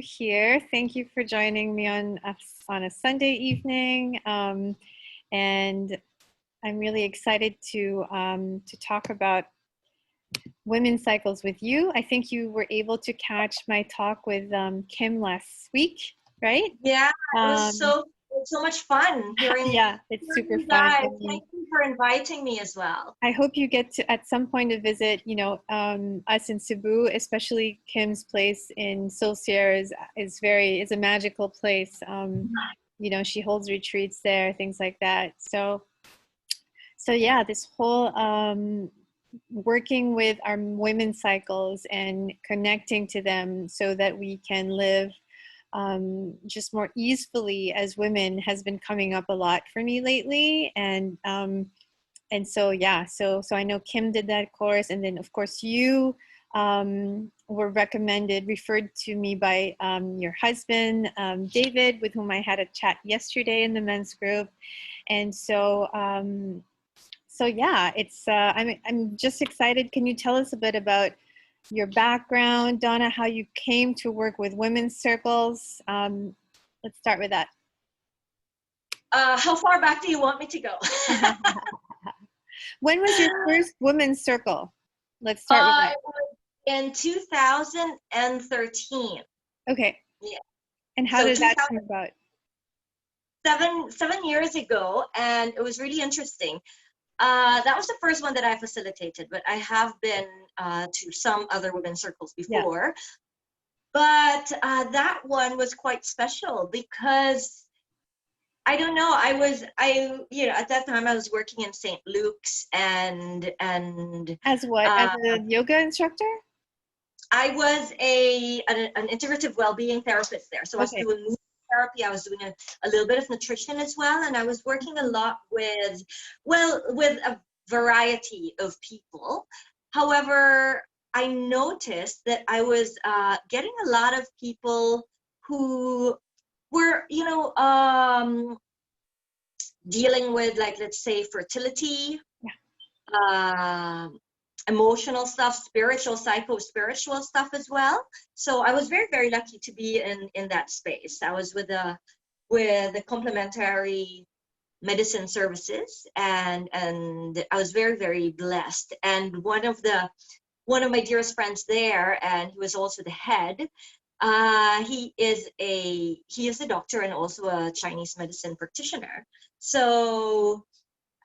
Here. Thank you for joining me on a Sunday evening, and I'm really excited to talk about women's cycles with you. I think you were able to catch my talk with Kim last week, right? Yeah, it was so much fun hearing, Yeah, it's super you fun. guys. Thank you for inviting me as well. I hope you get to at some point to visit, us in Cebu, especially Kim's place in Saucier is a magical place. She holds retreats there, things like that. So yeah, this whole working with our women's cycles and connecting to them so that we can live just more easily as women has been coming up a lot for me lately. And so yeah, so I know Kim did that course, and then of course you were referred to me by your husband David, with whom I had a chat yesterday in the men's group. And so yeah, it's I'm just excited. Can you tell us a bit about your background, Donna, how you came to work with women's circles? Let's start with that. How far back do you want me to go? When was your first women's circle? Let's start with that. In 2013. Okay. Yeah. And how did that come about? 7 years ago, and it was really interesting. That was the first one that I facilitated, but I have been to some other women's circles before. Yeah. But that one was quite special because I don't know. At that time I was working in St. Luke's and as what? As a yoga instructor? I was an integrative well-being therapist there. So I was doing movement therapy. I was doing a little bit of nutrition as well, and I was working a lot with a variety of people. However, I noticed that I was getting a lot of people who were, dealing with, like, let's say, fertility, emotional stuff, spiritual, psycho-spiritual stuff as well. So I was very, very lucky to be in that space. I was with the complementary medicine services, and I was very, very blessed. And one of my dearest friends there, and he was also the head, he is a doctor and also a Chinese medicine practitioner. So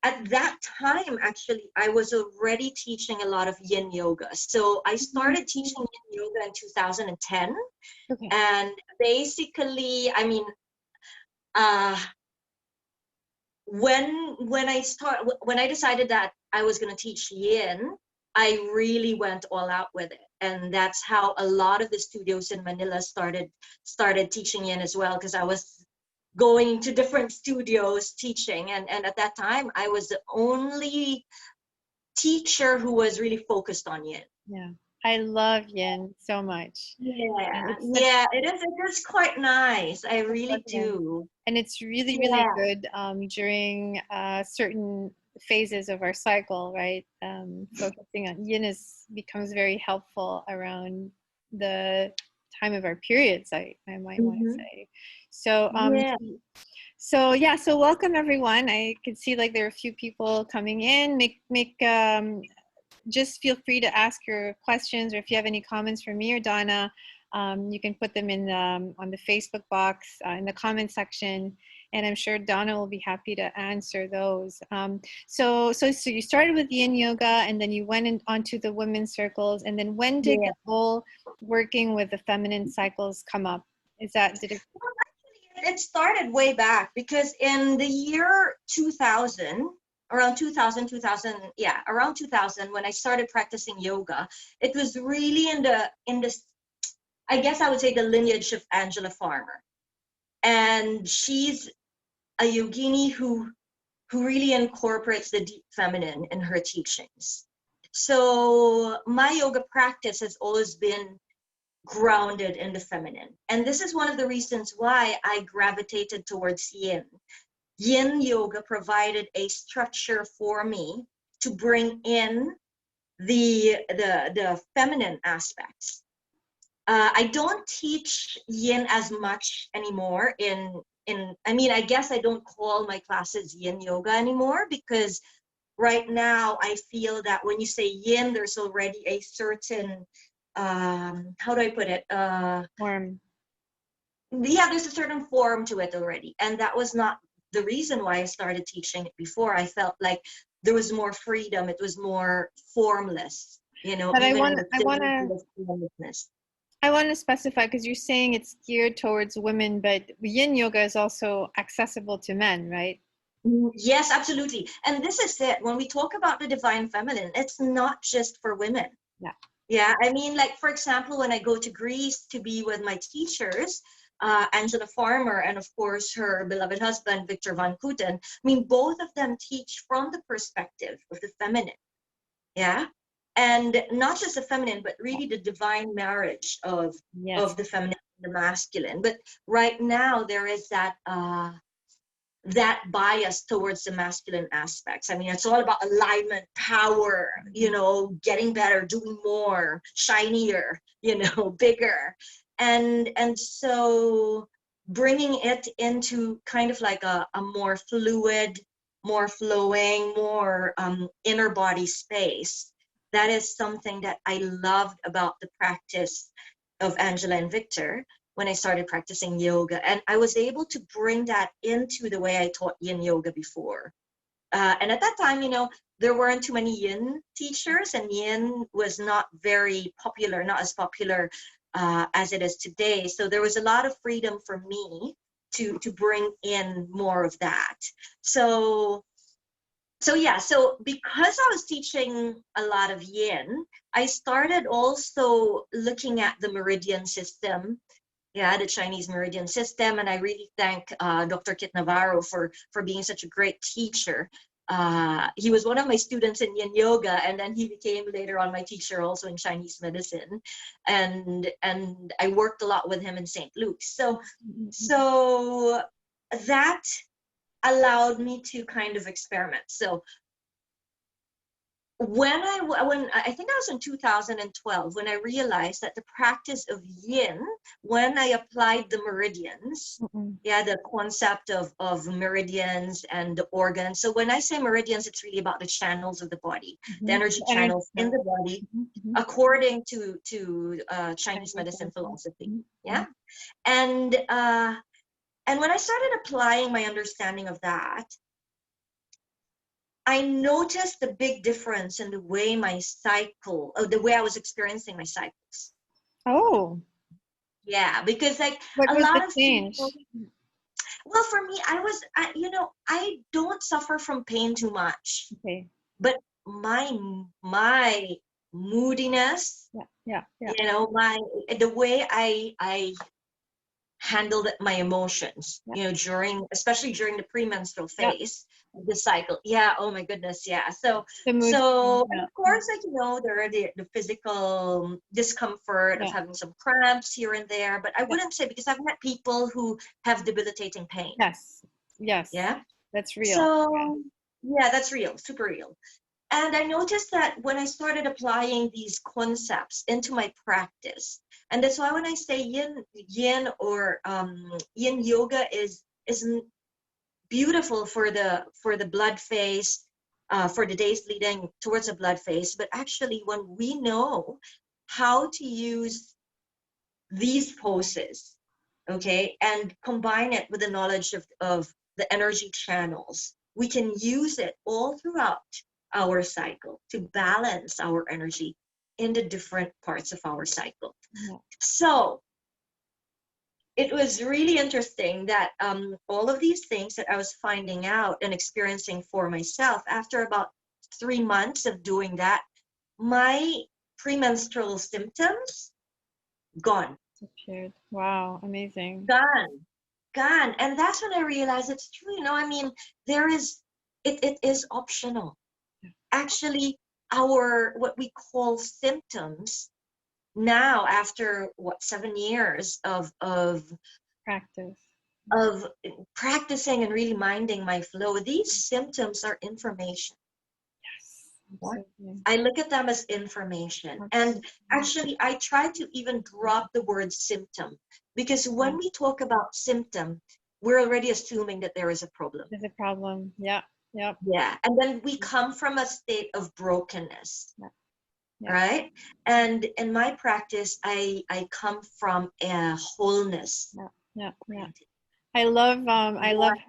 at that time, actually, I was already teaching a lot of yin yoga. So I started teaching yin yoga in 2010. Okay. And basically, I mean, when I decided that I was going to teach yin, I really went all out with it. And that's how a lot of the studios in Manila started teaching yin as well, because I was going to different studios teaching, and at that time I was the only teacher who was really focused on yin. Yeah, I love yin so much. Yeah, it is quite nice. I really do. And it's really, really good during certain phases of our cycle, right? Focusing on yin becomes very helpful around the time of our periods, I might want to say. So so welcome everyone. I can see like there are a few people coming in. Just feel free to ask your questions, or if you have any comments for me or Donna, you can put them in on the Facebook box in the comment section, and I'm sure Donna will be happy to answer those. So you started with yin yoga, and then you went onto the women's circles, and then when did the whole working with the feminine cycles come up? It started way back, because in the year 2000, around 2000, when I started practicing yoga, it was really in the I guess I would say the lineage of Angela Farmer. And she's a yogini who really incorporates the deep feminine in her teachings. So my yoga practice has always been grounded in the feminine. And this is one of the reasons why I gravitated towards yin. Yin yoga provided a structure for me to bring in the feminine aspects. I don't teach yin as much anymore I mean, I guess I don't call my classes yin yoga anymore, because right now I feel that when you say yin, there's already a certain, how do I put it? Form. Yeah, there's a certain form to it already. And that was not the reason why I started teaching it before. I felt like there was more freedom. It was more formless, you know, But even in the thing of formlessness. I want to specify, because you're saying it's geared towards women, but yin yoga is also accessible to men, right? Yes, absolutely. And this is it. When we talk about the divine feminine, it's not just for women. Yeah. Yeah, I mean, like, for example, when I go to Greece to be with my teachers, Angela Farmer and, of course, her beloved husband, Victor Van Kooten, I mean, both of them teach from the perspective of the feminine. Yeah. And not just the feminine, but really the divine marriage of the feminine and the masculine. But right now, there is that bias towards the masculine aspects. I mean, it's all about alignment, power, you know, getting better, doing more, shinier, you know, bigger. And so bringing it into kind of like a more fluid, more flowing, more inner body space. That is something that I loved about the practice of Angela and Victor when I started practicing yoga. And I was able to bring that into the way I taught yin yoga before. And at that time, you know, there weren't too many yin teachers, and yin was not very popular, not as popular as it is today. So there was a lot of freedom for me to bring in more of that. So yeah, so because I was teaching a lot of yin, I started also looking at the meridian system, yeah, the Chinese meridian system. And I really thank Dr. Kit Navarro for being such a great teacher. He was one of my students in yin yoga, and then he became later on my teacher also in Chinese medicine. And I worked a lot with him in St. Luke's. So that allowed me to kind of experiment. So when I think I was in 2012 when I realized that the practice of yin, when I applied the meridians, yeah, the concept of meridians and the organs. So when I say meridians, it's really about the channels of the body, the energy channels in the body, according to Chinese medicine philosophy. Yeah, and when I started applying my understanding of that, I noticed the big difference in the way my cycle, or the way I was experiencing my cycles. Oh. Yeah, because like What a was lot the of change? people, well, for me, you know, I don't suffer from pain too much. Okay. But my moodiness, Yeah. you know, the way I handled my emotions, you know, especially during the premenstrual phase of the cycle. Yeah, oh my goodness, yeah. So The mood. and of course, like, you know, there are the physical discomfort of having some cramps here and there, but I wouldn't say, because I've met people who have debilitating pain. Yes. Yeah. That's real. So yeah, that's real, super real. And I noticed that when I started applying these concepts into my practice, and that's why when I say yin or yin yoga is beautiful for the blood phase, for the days leading towards a blood phase. But actually, when we know how to use these poses, okay, and combine it with the knowledge of the energy channels, we can use it all throughout our cycle to balance our energy in the different parts of our cycle. So it was really interesting that all of these things that I was finding out and experiencing for myself, after about 3 months of doing that, my premenstrual symptoms gone. Disappeared. Wow, amazing. Gone. And that's when I realized it's true. You know, I mean, it is optional. Actually, our what we call symptoms now, after 7 years of Practice. of practicing and really minding my flow, these symptoms are information. Absolutely. I look at them as information. And actually, I try to even drop the word symptom, because when we talk about symptom, we're already assuming that there is a problem. There's a problem. Yeah. Yep. Yeah. And then we come from a state of brokenness. Yeah. Yeah. Right? And in my practice, I come from a wholeness. Yeah. Yeah. Yeah. I love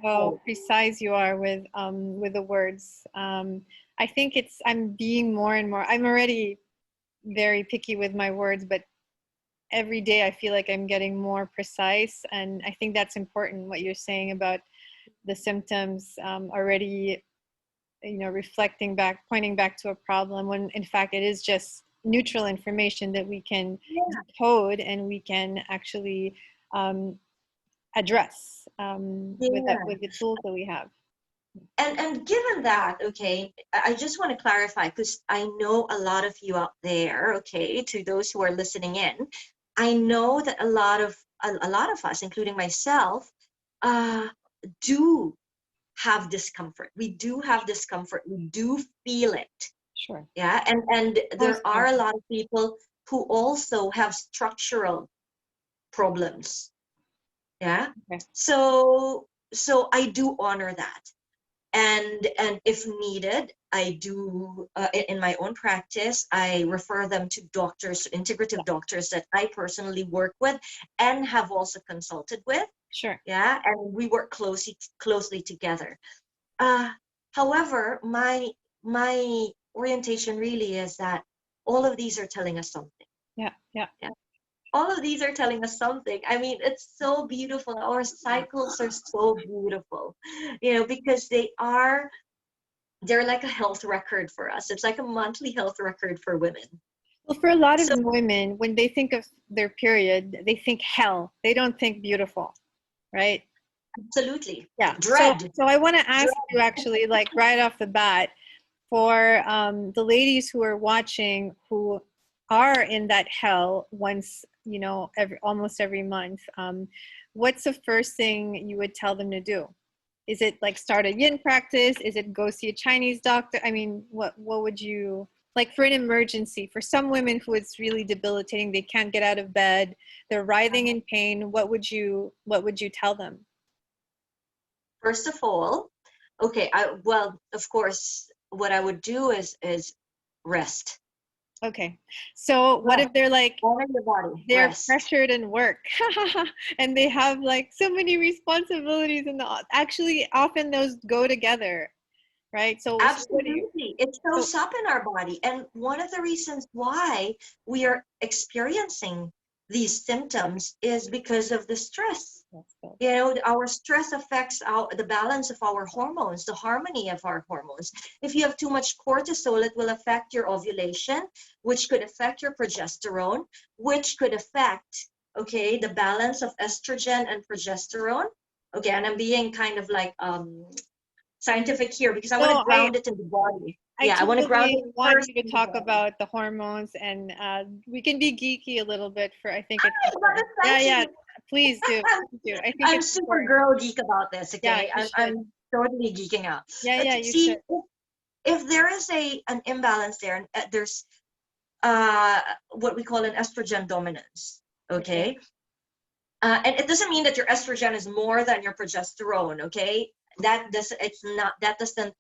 how precise you are with the words. I think I'm being more and more. I'm already very picky with my words, but every day I feel like I'm getting more precise, and I think that's important. What you're saying about the symptoms already, reflecting back, pointing back to a problem, when in fact it is just neutral information that we can decode and we can actually address with the tools that we have. And given that, okay, I just want to clarify, because I know a lot of you out there, okay, to those who are listening in, I know that a lot of us, including myself, do have discomfort. We do have discomfort. We do feel it. Sure. Yeah, and there are a lot of people who also have structural problems. Yeah. Okay. So I do honor that. And if needed, I do in my own practice, I refer them to doctors, integrative doctors that I personally work with and have also consulted with. Sure. Yeah, and we work closely together. However, my orientation really is that all of these are telling us something. Yeah. Yeah. All of these are telling us something. I mean, it's so beautiful. Our cycles are so beautiful, because they're like a health record for us. It's like a monthly health record for women. Well, for a lot of women, when they think of their period, they think hell. They don't think beautiful, right? Absolutely. Yeah. Dread. So I want to ask you actually, like right off the bat, for the ladies who are watching who are in that hell once, almost every month, what's the first thing you would tell them to do? Is it like start a yin practice? Is it go see a Chinese doctor? I mean, what would you, like for an emergency, for some women who it's really debilitating, they can't get out of bed, they're writhing in pain, what would you tell them? First of all, okay, well, of course, what I would do is rest. Okay, so what if they're like, honor your body, they're rest. pressured in work and they have like so many responsibilities, and actually often those go together, right? So Absolutely, it shows up in our body, and one of the reasons why we are experiencing these symptoms is because of the stress. Our stress affects the balance of our hormones, the harmony of our hormones. If you have too much cortisol, it will affect your ovulation, which could affect your progesterone, which could affect, okay, the balance of estrogen and progesterone. Okay, and I'm being kind of like scientific here because I want to ground it in the body. I want to ground it. I want you to talk about the hormones, and we can be geeky a little bit for, I think it's yeah, please do. I think I'm super girl geek about this. Okay, I'm totally geeking out. Yeah, you see, should. If there is an imbalance there, and there's what we call an estrogen dominance. Okay. And it doesn't mean that your estrogen is more than your progesterone. Okay, that doesn't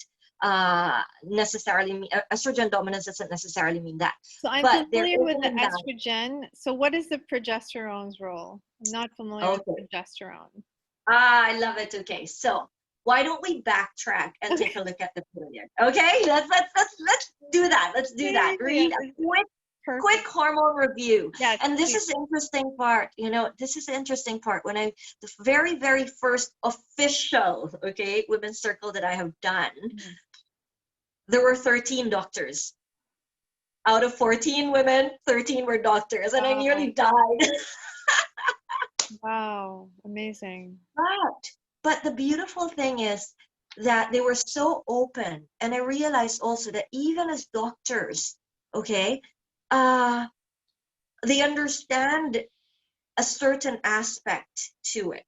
necessarily mean estrogen dominance doesn't necessarily mean that. So I'm familiar with the estrogen. So what is the progesterone's role? I'm not familiar with progesterone. I love it. Okay, so why don't we backtrack and take a look at the period? Okay, let's do that. Let's do that. Read a quick hormone review. Yes, and this is the interesting part. This is the interesting part. When the very, very first official, okay, women's circle that I have done, there were 13 doctors. Out of 14 women, 13 were doctors, and I nearly died. Wow, amazing. But the beautiful thing is that they were so open, and I realized also that even as doctors, okay, they understand a certain aspect to it,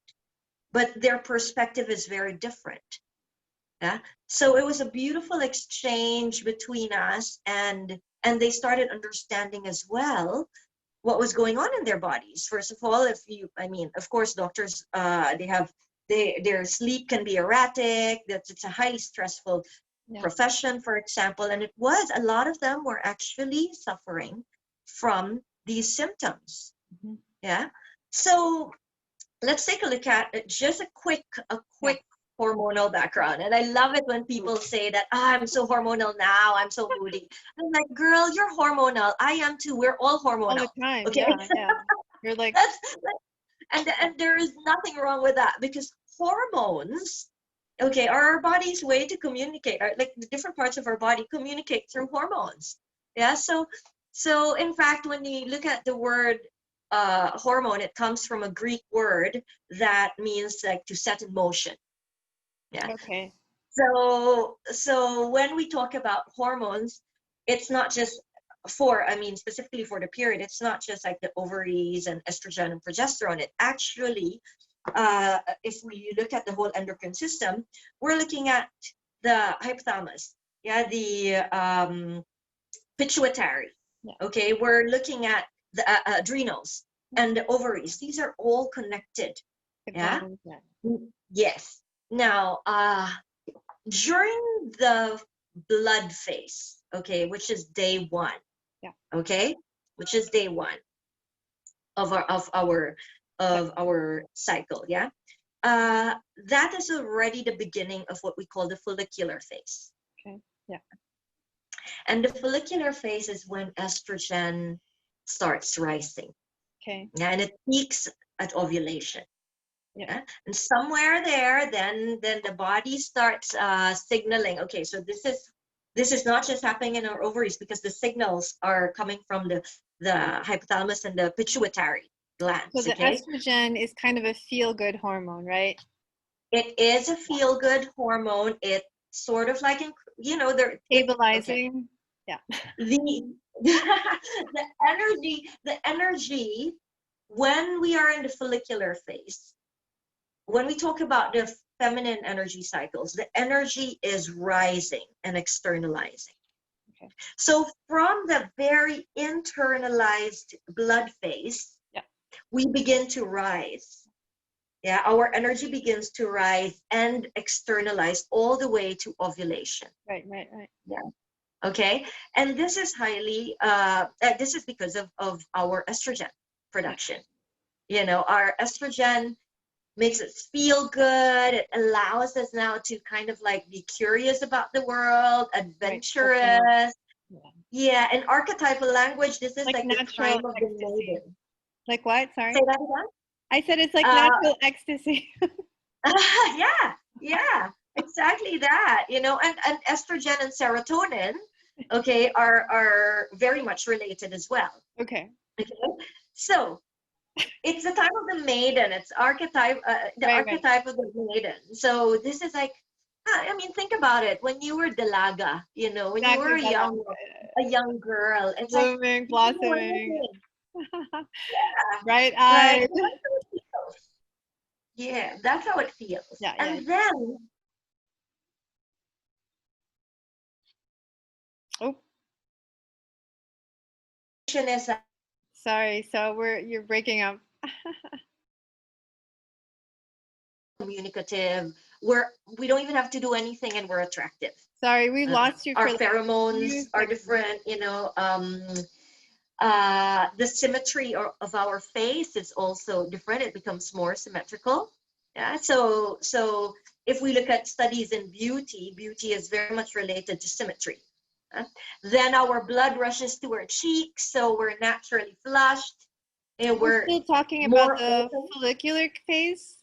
but their perspective is very different. Yeah. So it was a beautiful exchange between us, and they started understanding as well what was going on in their bodies. First of all, if you, I mean, of course, doctors, their sleep can be erratic. That it's a highly stressful profession, for example, and it was, a lot of them were actually suffering from these symptoms. Yeah. So let's take a look at just a quick hormonal background. And I love it when people say that, I'm so hormonal now, I'm so moody. I'm like, girl, you're hormonal. I am too. We're all hormonal. All the time. Okay. Yeah. You're like, and there is nothing wrong with that, because hormones, okay, are our body's way to communicate. Like the different parts of our body communicate through hormones. Yeah. So in fact, when you look at the word hormone, it comes from a Greek word that means like to set in motion. Yeah. okay. So when we talk about hormones, it's not just for, I mean, specifically for the period, it's not just like the ovaries and estrogen and progesterone. It actually, if we look at the whole endocrine system, we're looking at the hypothalamus, the pituitary. Okay, we're looking at the adrenals and the ovaries. These are all connected. Yes. Now, during the blood phase, okay, which is day one, okay, which is day one of our cycle, that is already the beginning of what we call the follicular phase. Okay. Yeah. And the follicular phase is when estrogen starts rising. Okay. Yeah, and it peaks at ovulation. Yeah. And somewhere there, then the body starts signaling. Okay, so this is not just happening in our ovaries, because the signals are coming from the hypothalamus and the pituitary glands. So the estrogen is kind of a feel-good hormone, right? It is a feel-good hormone. It's sort of like, you know, they're stabilizing. Yeah. The energy when we are in the follicular phase, when we talk about the feminine energy cycles, the energy is rising and externalizing. Okay. So from the very internalized blood phase, we begin to rise. Yeah, our energy begins to rise and externalize all the way to ovulation. Right. Yeah. Okay. And this is highly, this is because of our estrogen production. You know, our estrogen makes us feel good. It allows us now to kind of like be curious about the world, adventurous. Right. Yeah, in archetypal language, this is like the natural time of ecstasy. the maiden. Like what? Sorry. Say that again? I said it's like natural ecstasy. Yeah, exactly that. You know, and estrogen and serotonin, okay, are very much related as well. Okay. So it's the time of the maiden. It's archetype, archetype of the maiden. So this is like, I mean, think about it. When you were dalaga, you know, when you were a young girl, it's blooming, like blossoming, bright eyes. Right? Yeah, that's how it feels. And then. Oh. Is sorry, so you're breaking up. Communicative. We don't even have to do anything, and we're attractive. Sorry, we lost you. Our pheromones are different, you know. The symmetry of our face is also different. It becomes more symmetrical. Yeah. So if we look at studies in beauty is very much related to symmetry. Then our blood rushes to our cheeks, so we're naturally flushed. And we're still talking about the follicular phase.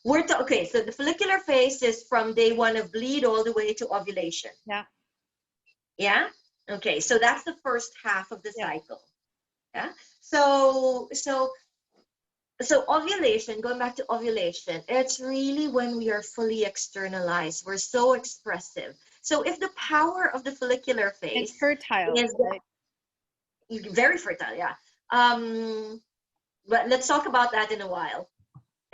Okay, so the follicular phase is from day one of bleed all the way to ovulation. Yeah. Okay, so that's the first half of the cycle. Yeah. So ovulation, going back to ovulation, it's really when we are fully externalized. We're so expressive. So if the power of the follicular phase is fertile, is very fertile, yeah. But let's talk about that in a while.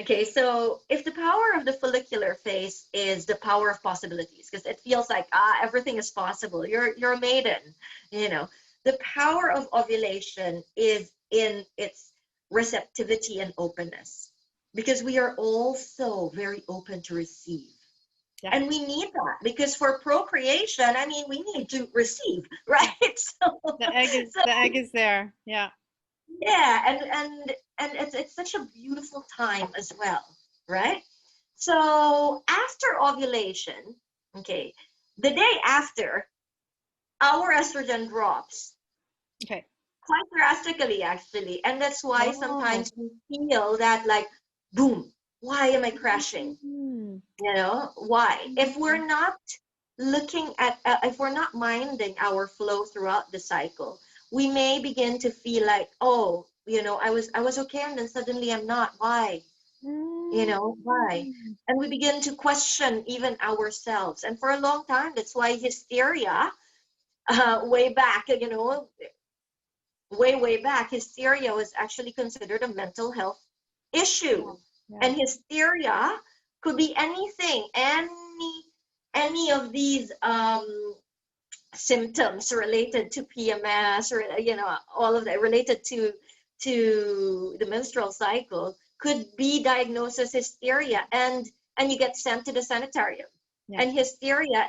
Okay, so if the power of the follicular phase is the power of possibilities, because it feels like everything is possible. You're a maiden, you know. The power of ovulation is in its receptivity and openness, because we are also very open to receive. Yeah. And we need that, because for procreation, I mean, we need to receive, right? So The egg is there. Yeah. yeah, and it's such a beautiful time as well, right? So after ovulation, okay, the day after, our estrogen drops Okay. quite drastically, actually, and that's why Oh. sometimes we feel that, like, boom, why am I crashing? Mm. You know, why? If we're not looking at, if we're not minding our flow throughout the cycle, we may begin to feel like, oh, you know, I was okay, and then suddenly I'm not. Why? You know, why? Mm. And we begin to question even ourselves. And for a long time, that's why hysteria, way back, you know, way back, hysteria was actually considered a mental health issue. Yeah. And hysteria could be anything, any of these symptoms related to PMS, or you know, all of that related to the menstrual cycle could be diagnosed as hysteria, and you get sent to the sanitarium. Yeah. And hysteria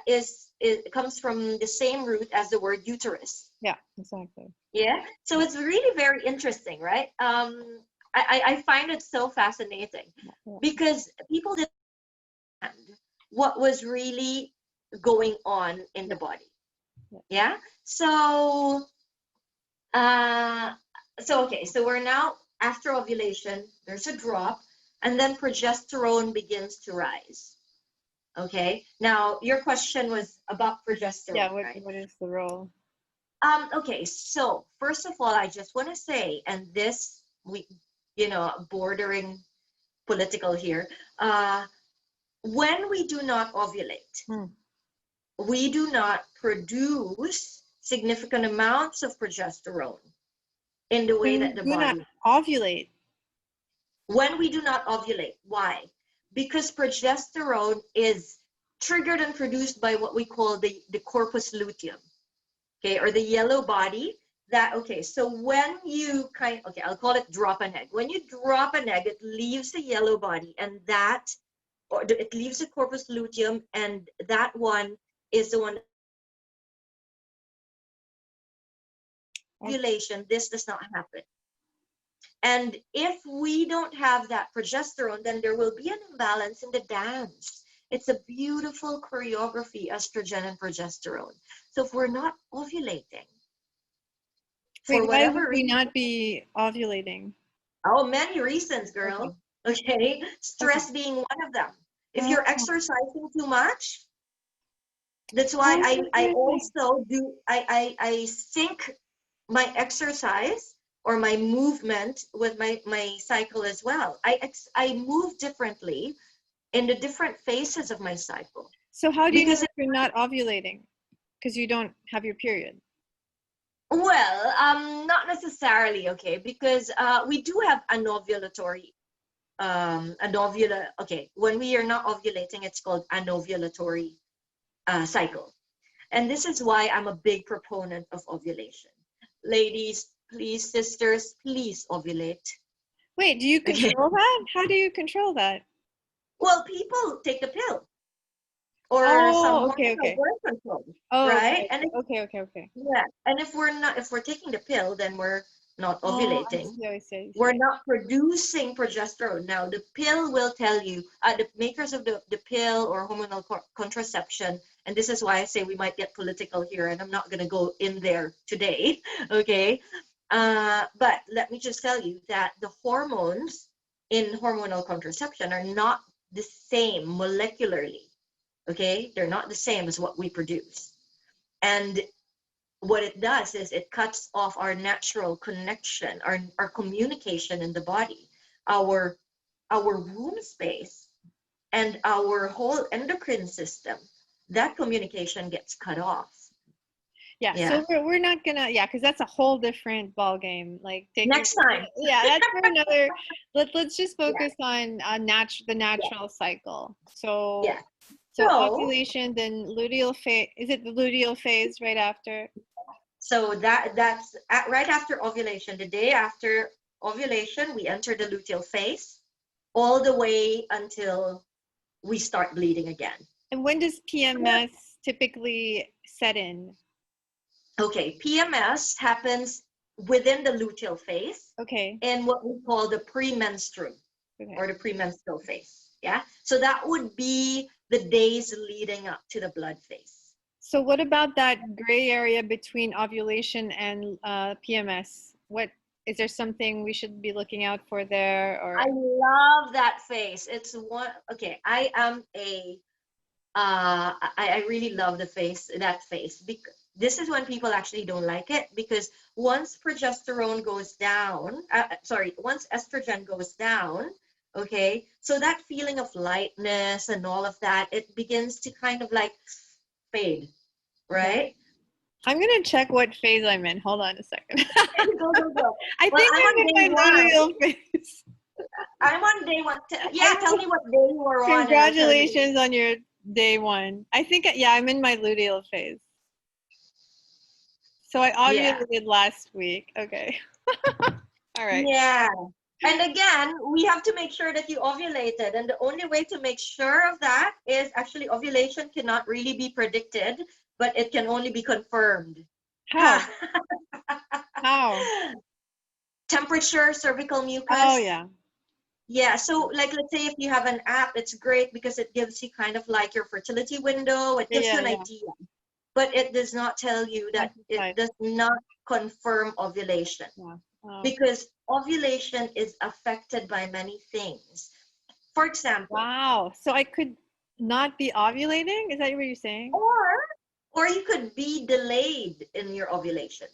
it comes from the same root as the word uterus. Yeah. Exactly. Yeah, so it's really very interesting, right? I find it so fascinating, Yeah. because people didn't understand what was really going on in the body. Yeah. Yeah. So uh okay, so we're now after ovulation, there's a drop, and then progesterone begins to rise. Okay, now your question was about Yeah. progesterone, right? What is the role? Okay, so first of all, I just want to say, and this, we, you know, bordering political here, when we do not ovulate, Hmm. we do not produce significant amounts of progesterone in the way When that the you do not body. ovulate. When we do not ovulate, why? Because progesterone is triggered and produced by what we call the corpus luteum, okay, or the yellow body. That, okay, so when you okay, I'll call it drop an egg. When you drop an egg, it leaves the yellow body, and that, or it leaves the corpus luteum, and that one is the one. Ovulation, this does not happen. And if we don't have that progesterone, then there will be an imbalance in the dance. It's a beautiful choreography, estrogen and progesterone. So if we're not ovulating, for Wait, why would whatever we reason, not be ovulating? oh, many reasons, Okay. girl. Okay, Okay. stress being one of them. If Oh. you're exercising too much, that's why Oh, I okay. also do, I sync my exercise or my movement with my cycle as well. I move differently in the different phases of my cycle, So how do you know because if you're not ovulating? Because you don't have your period. well, not necessarily, okay, because we do have anovulatory okay, when we are not ovulating, it's called anovulatory cycle. And this is why I'm a big proponent of ovulation. Ladies, please, sisters, please ovulate. Wait, do you Okay. control that? How do you control that? Well, people take the pill or some Oh, okay, hormonal okay. birth control, Oh, right? okay, And if, okay, okay, okay. yeah, and if we're taking the pill, then we're not Oh, I ovulating. see, I see, I We're see. not producing progesterone. Now, the pill will tell you, the makers of the pill or hormonal contraception, and this is why I say we might get political here, and I'm not going to go in there today, okay? But let me just tell you that the hormones in hormonal contraception are not the same molecularly, okay? They're not the same as what we produce. And what it does is it cuts off our natural connection, our communication in the body, our womb space, and our whole endocrine system. That communication gets cut off. Yeah, Yeah. so we're not gonna, yeah, because that's a whole different ball game. Like taking, Next time. yeah, that's for another. Let's just Yeah. focus on the Yeah. natural cycle. So Yeah. so So, ovulation, then luteal phase. Is it the luteal phase right after? so that's right after ovulation. The day after ovulation, we enter the luteal phase all the way until we start bleeding again. And when does PMS typically set in? Okay, PMS happens within the luteal phase Okay. in what we call the premenstrual Okay. or the premenstrual phase. Yeah, so that would be the days leading up to the blood phase. So what about that gray area between ovulation and PMS? What is there something we should be looking out for there? Or I love that phase. It's one. Okay, I am a. I really love that phase, because this is when people actually don't like it, because once progesterone goes down, once estrogen goes down, okay, so that feeling of lightness and all of that, it begins to kind of like fade, right? I'm gonna check what phase I'm in. Hold on a second. Go. I Well, think I'm I'm on in day my one. luteal phase. I'm on day one. Yeah, tell me what day you were on. Congratulations on your day one. I think, yeah, I'm in my luteal phase. So I Yeah. ovulated last week. Okay. All right. Yeah. And again, we have to make sure that you ovulated. And the only way to make sure of that is actually ovulation cannot really be predicted, but it can only be confirmed. How? How? Temperature, cervical mucus. Oh, yeah. Yeah, so like let's say if you have an app, it's great because it gives you kind of like your fertility window. It gives you an idea, but it does not tell you that it does not confirm ovulation. Yeah. Oh. Because ovulation is affected by many things. For example. Wow. So I could not be ovulating? Is that what you're saying? Or you could be delayed in your ovulation.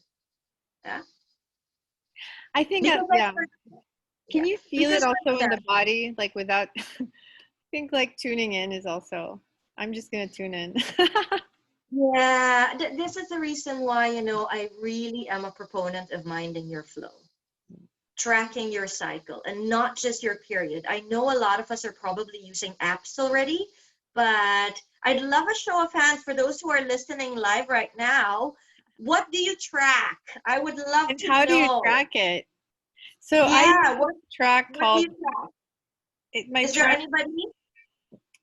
Yeah. I think because yeah. Can you feel it also in the body, like without? I think like tuning in is also. I'm just gonna tune in. Yeah, this is the reason why, I really am a proponent of minding your flow, tracking your cycle, and not just your period. I know a lot of us are probably using apps already, but I'd love a show of hands for those who are listening live right now. What do you track? I would love to know. How do you track it? So I use a track called. Is there anybody?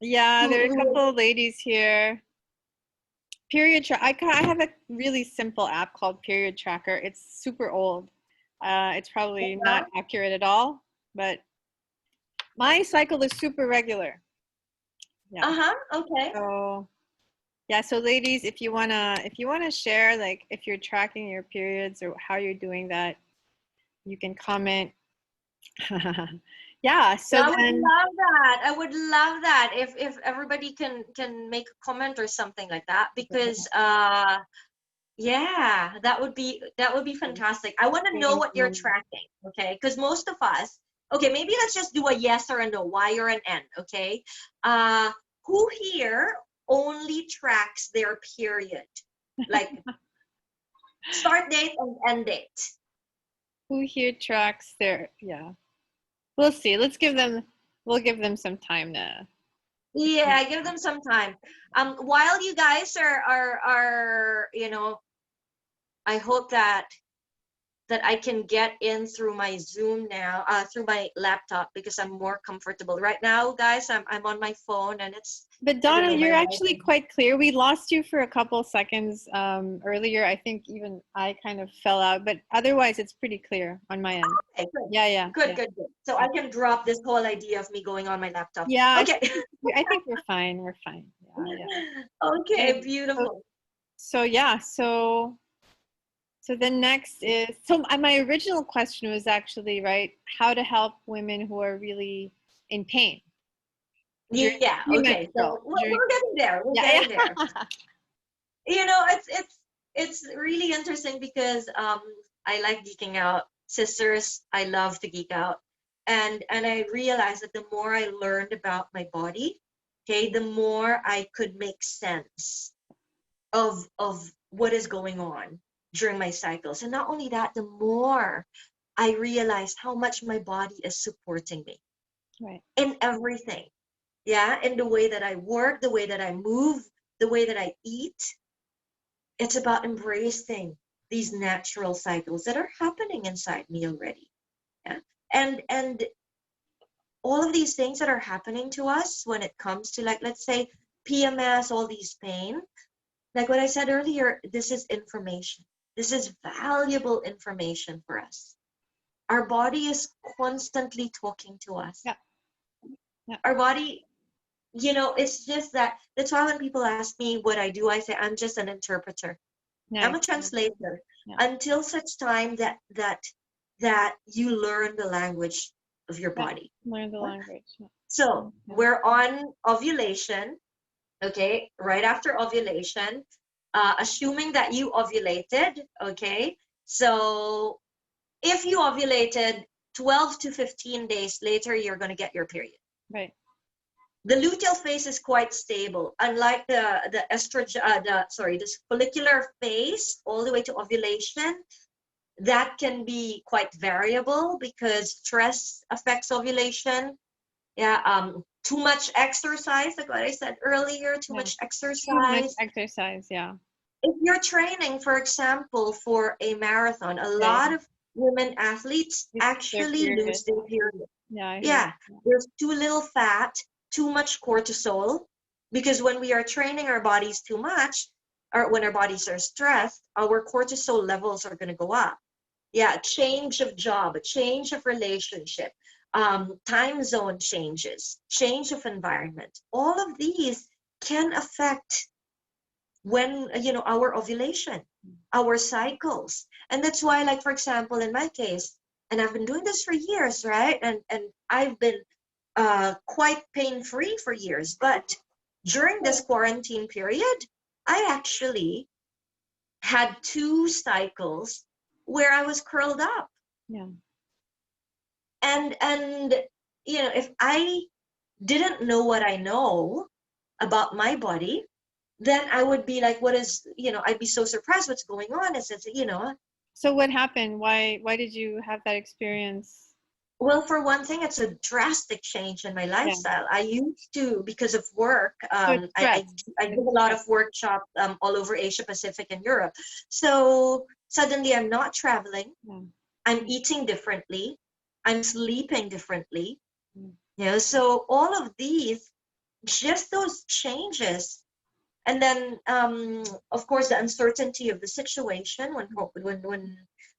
Yeah, there are a couple of ladies here. Period track. I have a really simple app called Period Tracker. It's super old. It's probably not accurate at all, but my cycle is super regular. Yeah. Okay. So yeah, so ladies, if you wanna share, like if you're tracking your periods or how you're doing that, you can comment. Yeah, so I would love that. I would love that if everybody can make a comment or something like that, because yeah, that would be fantastic. I want to know what you're tracking, okay? Because most of us, okay, maybe let's just do a yes or a no, Y or an N, okay? Who here only tracks their period, like start date and end date? Who here tracks their, yeah. We'll see. We'll give them some time to. Yeah, give them some time. While you guys are I hope that I can get in through my Zoom now, through my laptop, because I'm more comfortable right now, guys. I'm on my phone and it's. But Donna, you're actually quite clear. We lost you for a couple seconds earlier. I think even I kind of fell out, but otherwise it's pretty clear on my end. Okay, good. Yeah. Good. So I can drop this whole idea of me going on my laptop. Yeah. Okay. I think we're fine. We're fine. Yeah. Okay, beautiful. So yeah, so then next is, so my original question was actually, right, how to help women who are really in pain. Yeah, okay. So we're getting there. We're getting there. It's really interesting because I like geeking out. Sisters, I love to geek out. And I realized that the more I learned about my body, okay, the more I could make sense of what is going on during my cycles. And not only that, the more I realized how much my body is supporting me in everything. Yeah, in the way that I work, the way that I move, the way that I eat. It's about embracing these natural cycles that are happening inside me already. Yeah. And all of these things that are happening to us when it comes to, like, let's say PMS, all these pain, like what I said earlier, this is information. This is valuable information for us. Our body is constantly talking to us. Yeah. Yeah. Our body, it's just that's why when people ask me what I do, I say I'm just an interpreter. Yeah, I'm a translator. yeah. Until such time that you learn the language of your body. Learn the language. Yeah. So we're on ovulation, okay? Right after ovulation, assuming that you ovulated, okay? So if you ovulated 12 to 15 days later, you're going to get your period. Right. The luteal phase is quite stable, unlike the estrogen, this follicular phase all the way to ovulation. That can be quite variable because stress affects ovulation. Yeah, too much exercise, like what I said earlier, too much exercise. Too much exercise, yeah. If you're training, for example, for a marathon, a lot of women athletes actually lose their period. Yeah. There's too little fat, too much cortisol, because when we are training our bodies too much, or when our bodies are stressed, our cortisol levels are going to go up. Yeah, change of job, a change of relationship, time zone changes, change of environment. All of these can affect when, our ovulation, our cycles. And that's why, like, for example, in my case, and I've been doing this for years, right? And I've been quite pain-free for years. But during this quarantine period, I actually had 2 cycles where I was curled up. Yeah. And if I didn't know what I know about my body, then I would be like, what is, I'd be so surprised what's going on. It's So what happened? Why did you have that experience? Well, for one thing, it's a drastic change in my lifestyle. I used to, because of work, I did a lot of workshops all over Asia Pacific and Europe. So suddenly I'm not traveling. I'm eating differently. I'm sleeping differently. So all of these, just those changes. And then, of course, the uncertainty of the situation when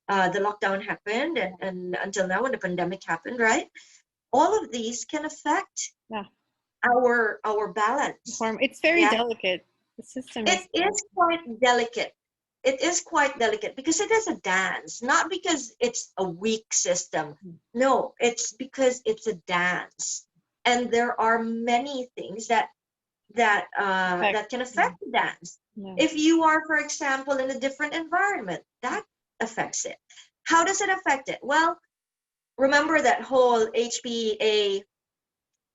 the lockdown happened and until now when the pandemic happened, right? All of these can affect our balance. It's very delicate. The system is quite delicate. It is quite delicate because it is a dance, not because it's a weak system. No, it's because it's a dance. And there are many things that can affect the dance. If you are, for example, in a different environment, that affects it. How does it affect it? Well, remember that whole HPA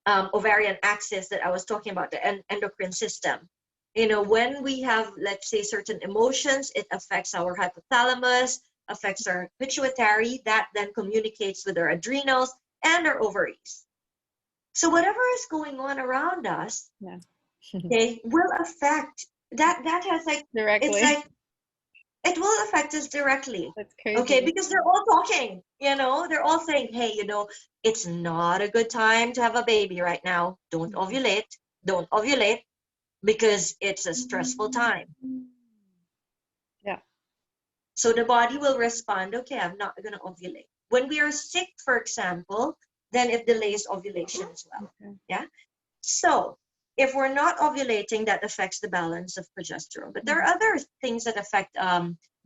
ovarian axis that I was talking about, the endocrine system. When we have, let's say, certain emotions, it affects our hypothalamus, affects our pituitary, that then communicates with our adrenals and our ovaries. So whatever is going on around us, will affect that has like directly. It's like it will affect us directly. That's crazy. Okay, because they're all talking, they're all saying, hey, it's not a good time to have a baby right now. Don't ovulate because it's a stressful time. Yeah. So the body will respond, okay, I'm not going to ovulate. When we are sick, for example, then it delays ovulation as well. Yeah. So if we're not ovulating, that affects the balance of progesterone. But there are other things that affect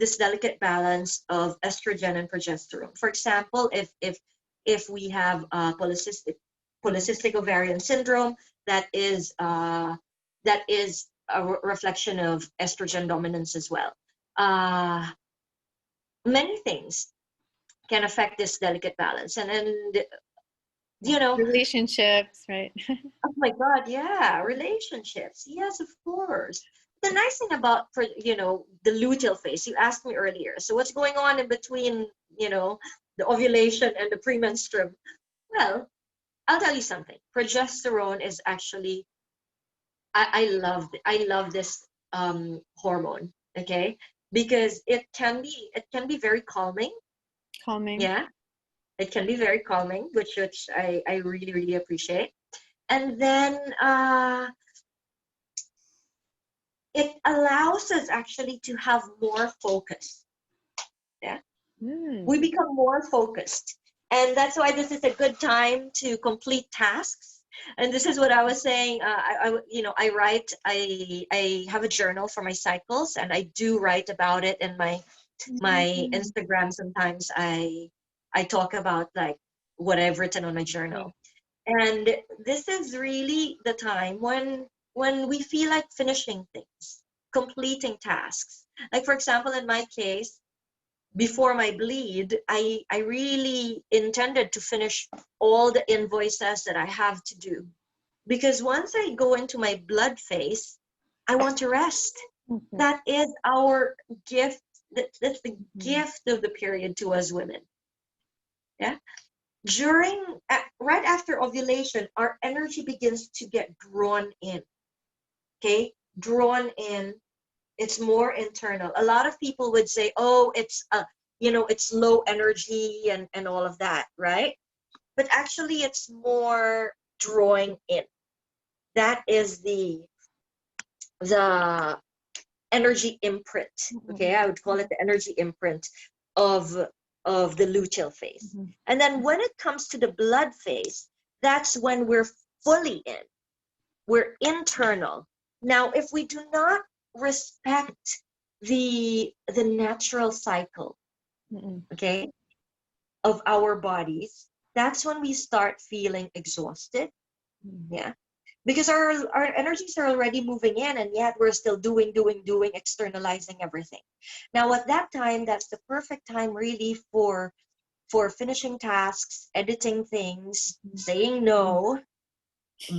this delicate balance of estrogen and progesterone. For example, if we have polycystic ovarian syndrome, that is a reflection of estrogen dominance as well. Many things can affect this delicate balance, and relationships, right? Oh my God, yeah, relationships. Yes, of course. the nice thing about, for the luteal phase, you asked me earlier, so what's going on in between, the ovulation and the premenstruum? Well, I'll tell you something. Progesterone is actually, I love this hormone, okay? Because it can be very calming. Calming. Yeah, it can be very calming, which I really, really appreciate. And then it allows us actually to have more focus. Yeah. We become more focused. And that's why this is a good time to complete tasks. And this is what I was saying. I write, I have a journal for my cycles, and I do write about it in my Instagram. Sometimes I talk about like what I've written on my journal. And this is really the time when we feel like finishing things, completing tasks. Like, for example, in my case, before my bleed, I really intended to finish all the invoices that I have to do. Because once I go into my blood phase, I want to rest. That is our gift. That's the gift of the period to us women. Yeah. Right after ovulation, our energy begins to get drawn in. Okay. Drawn in. It's more internal. A lot of people would say, oh, it's it's low energy and all of that, right? But actually it's more drawing in. That is the energy imprint. Okay, I would call it the energy imprint of the luteal phase. And then when it comes to the blood phase, that's when we're fully in. We're internal. Now, if we do not respect the natural cycle, okay, of our bodies, that's when we start feeling exhausted. Yeah, because our energies are already moving in, and yet we're still doing, externalizing everything. Now at that time, that's the perfect time really for finishing tasks, editing things, saying no,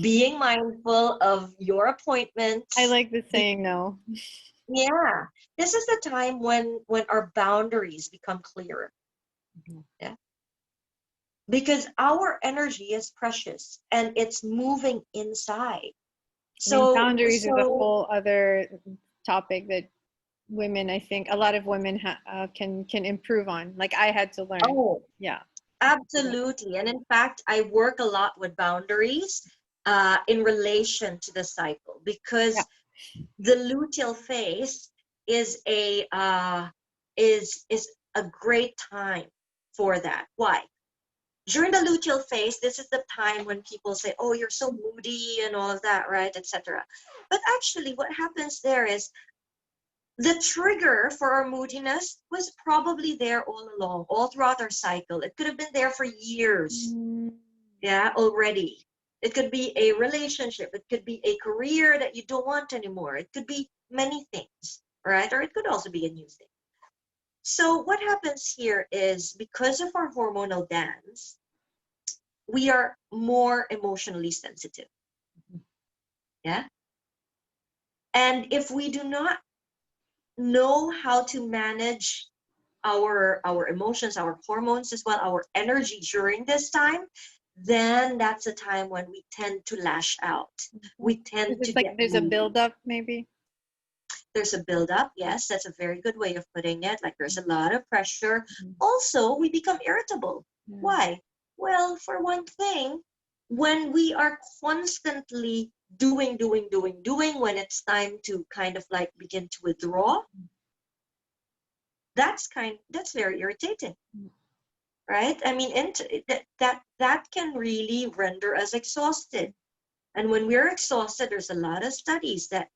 being mindful of your appointments. I like the saying no. Yeah, this is the time when our boundaries become clearer. Yeah, because our energy is precious and it's moving inside. So boundaries is a whole other topic that women, I think a lot of women can improve on. Like I had to learn. Oh, yeah, absolutely. And in fact, I work a lot with boundaries in relation to the cycle, because the luteal phase is a great time for that. Why? During the luteal phase, this is the time when people say, oh, you're so moody and all of that, right, etc. But actually what happens there is the trigger for our moodiness was probably there all along, all throughout our cycle. It could have been there for years, yeah, already. It could be a relationship. It could be a career that you don't want anymore. It could be many things, right? Or it could also be a new thing. So what happens here is, because of our hormonal dance, we are more emotionally sensitive. Yeah. And if we do not know how to manage our emotions, our hormones as well, our energy during this time, then that's a time when we tend to lash out. We tend to like get there's moody. a buildup, maybe. There's a buildup. Yes, that's a very good way of putting it. Like there's a lot of pressure. Also, we become irritable. Why? Well, for one thing, when we are constantly doing, when it's time to kind of like begin to withdraw, that's very irritating, right? I mean, that can really render us exhausted. And when we're exhausted, there's a lot of studies that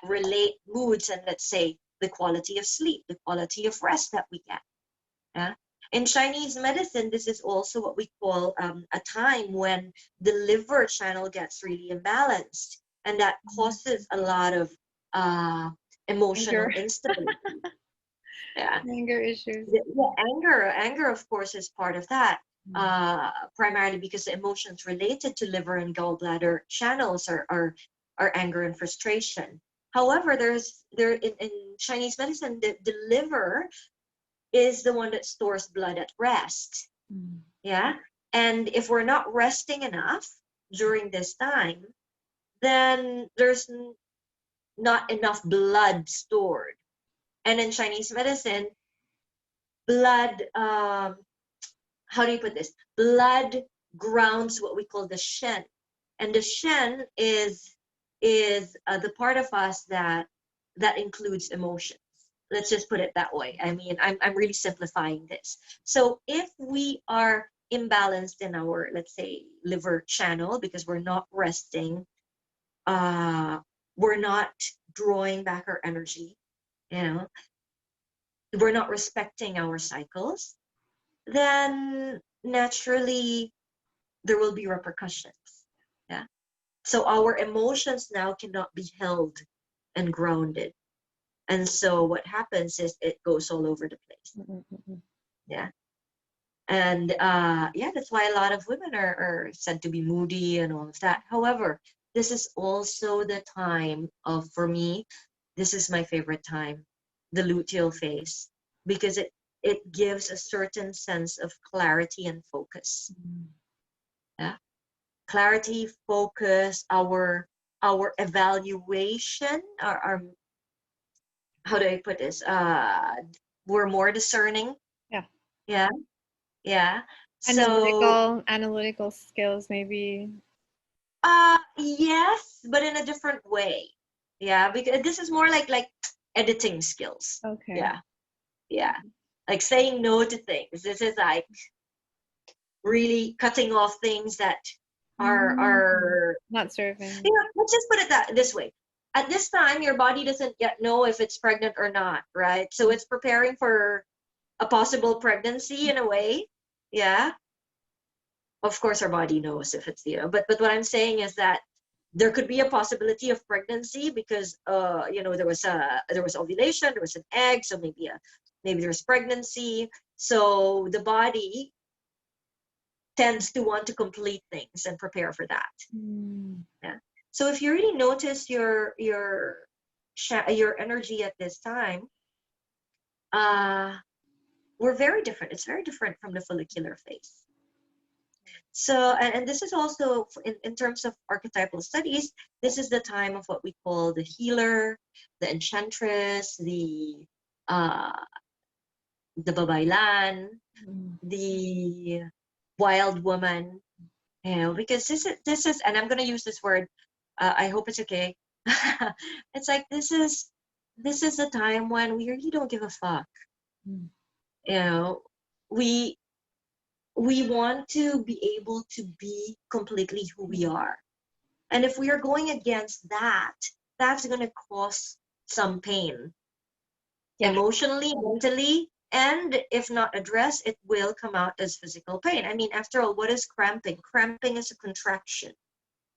relate moods and, let's say, the quality of sleep, the quality of rest that we get. Yeah. In Chinese medicine, this is also what we call a time when the liver channel gets really imbalanced, and that causes a lot of emotional instability. Yeah. Anger issues. Yeah, anger, of course, is part of that. Primarily because the emotions related to liver and gallbladder channels are our anger and frustration. However, in Chinese medicine, the liver is the one that stores blood at rest. Yeah. And if we're not resting enough during this time, then there's not enough blood stored. And in Chinese medicine, blood, how do you put this? Blood grounds what we call the shen. And the shen is the part of us that includes emotions. Let's just put it that way. I mean, I'm really simplifying this. So if we are imbalanced in our, let's say, liver channel because we're not resting, we're not drawing back our energy, you know, we're not respecting our cycles, then naturally there will be repercussions. Yeah. So our emotions now cannot be held and grounded. And so what happens is it goes all over the place. Yeah. And yeah, that's why a lot of women are said to be moody and all of that. However, this is also the time of, for me, this is my favorite time, the luteal phase, because it gives a certain sense of clarity and focus. Yeah. Clarity, focus, our evaluation, our how do I put this? We're more discerning. Yeah. Yeah. Yeah. So Analytical skills, maybe. yes, but in a different way. Yeah, because this is more like editing skills. Okay. Yeah. Yeah. Like saying no to things. This is like really cutting off things that are not serving. Yeah, let's just put it this way. At this time, your body doesn't yet know if it's pregnant or not, right? So it's preparing for a possible pregnancy in a way. Yeah. Of course, our body knows if it's, but what I'm saying is that there could be a possibility of pregnancy because, there was ovulation, there was an egg, so maybe there's pregnancy. So the body tends to want to complete things and prepare for that. Yeah. So if you really notice your energy at this time, we're very different. It's very different from the follicular phase. So, and this is also in terms of archetypal studies, this is the time of what we call the healer, the enchantress, the babaylan, the wild woman, because this is, and I'm going to use this word, I hope it's okay. It's like this is a time when we really don't give a fuck. We want to be able to be completely who we are. And if we are going against that, that's going to cause some pain. Yeah. Emotionally, mentally, and if not addressed, it will come out as physical pain. I mean, after all, what is cramping? Cramping is a contraction,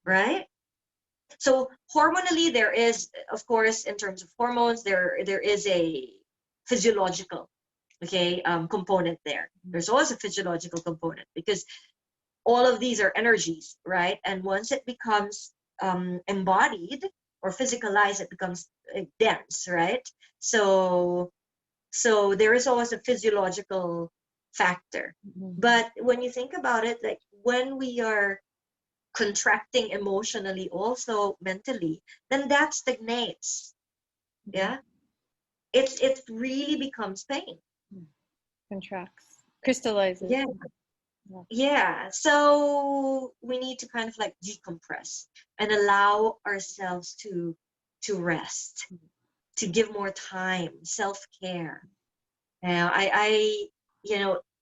right? So hormonally, there is, of course, in terms of hormones, there is a physiological, component there. There's always a physiological component because all of these are energies, right? And once it becomes embodied or physicalized, it becomes dense, right? So there is always a physiological factor. But when you think about it, like when we are contracting emotionally, also mentally, then that stagnates. Yeah, it really becomes pain. Contracts, crystallizes. Yeah. So we need to kind of like decompress and allow ourselves to rest, to give more time, self-care. Now,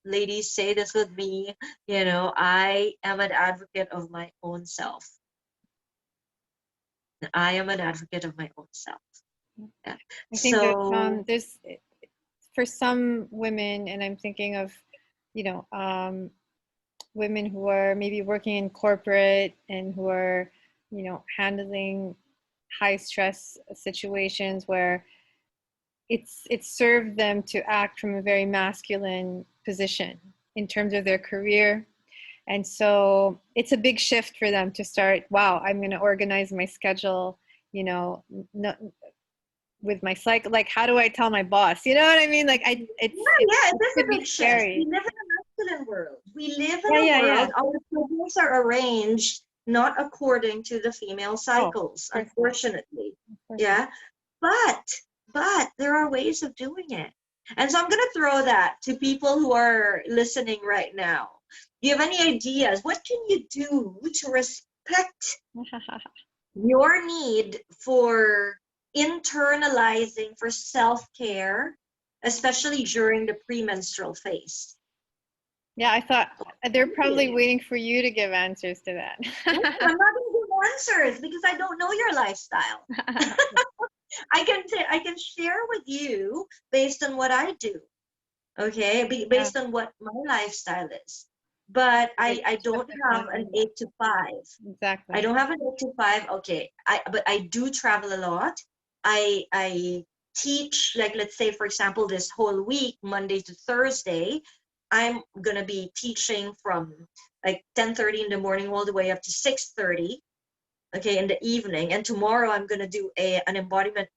ladies, say this with me, I am an advocate of my own self. I am an advocate of my own self. Yeah. I think that there's, for some women, and I'm thinking of, women who are maybe working in corporate and who are, handling high stress situations where it's served them to act from a very masculine position in terms of their career. And so it's a big shift for them to start, wow, I'm going to organize my schedule, you know, with my cycle. Like, how do I tell my boss? You know what I mean? Like, Yeah, it is could a be big shift. We scary. live in a masculine world. We live in Yeah, a yeah, yeah. world, our schedules are arranged not according to the female Oh, of cycles, course not. unfortunately. Of course not. Yeah. But there are ways of doing it. And so I'm going to throw that to people who are listening right now. Do you have any ideas? What can you do to respect your need for internalizing for self-care, especially during the premenstrual phase? Yeah, I thought they're probably waiting for you to give answers to that. I'm not going to give answers because I don't know your lifestyle. I can share with you based on what I do, okay, Yeah, based on what my lifestyle is. But like I shift don't the have an timing. Yeah, 8 to 5. I exactly. don't have an 8 to 5. Okay, but I do travel a lot. I teach, like, let's say for example this whole week, Monday to Thursday, I'm gonna be teaching from like 10:30 in the morning all the way up to 6:30, okay, in the evening. And tomorrow I'm gonna do an embodiment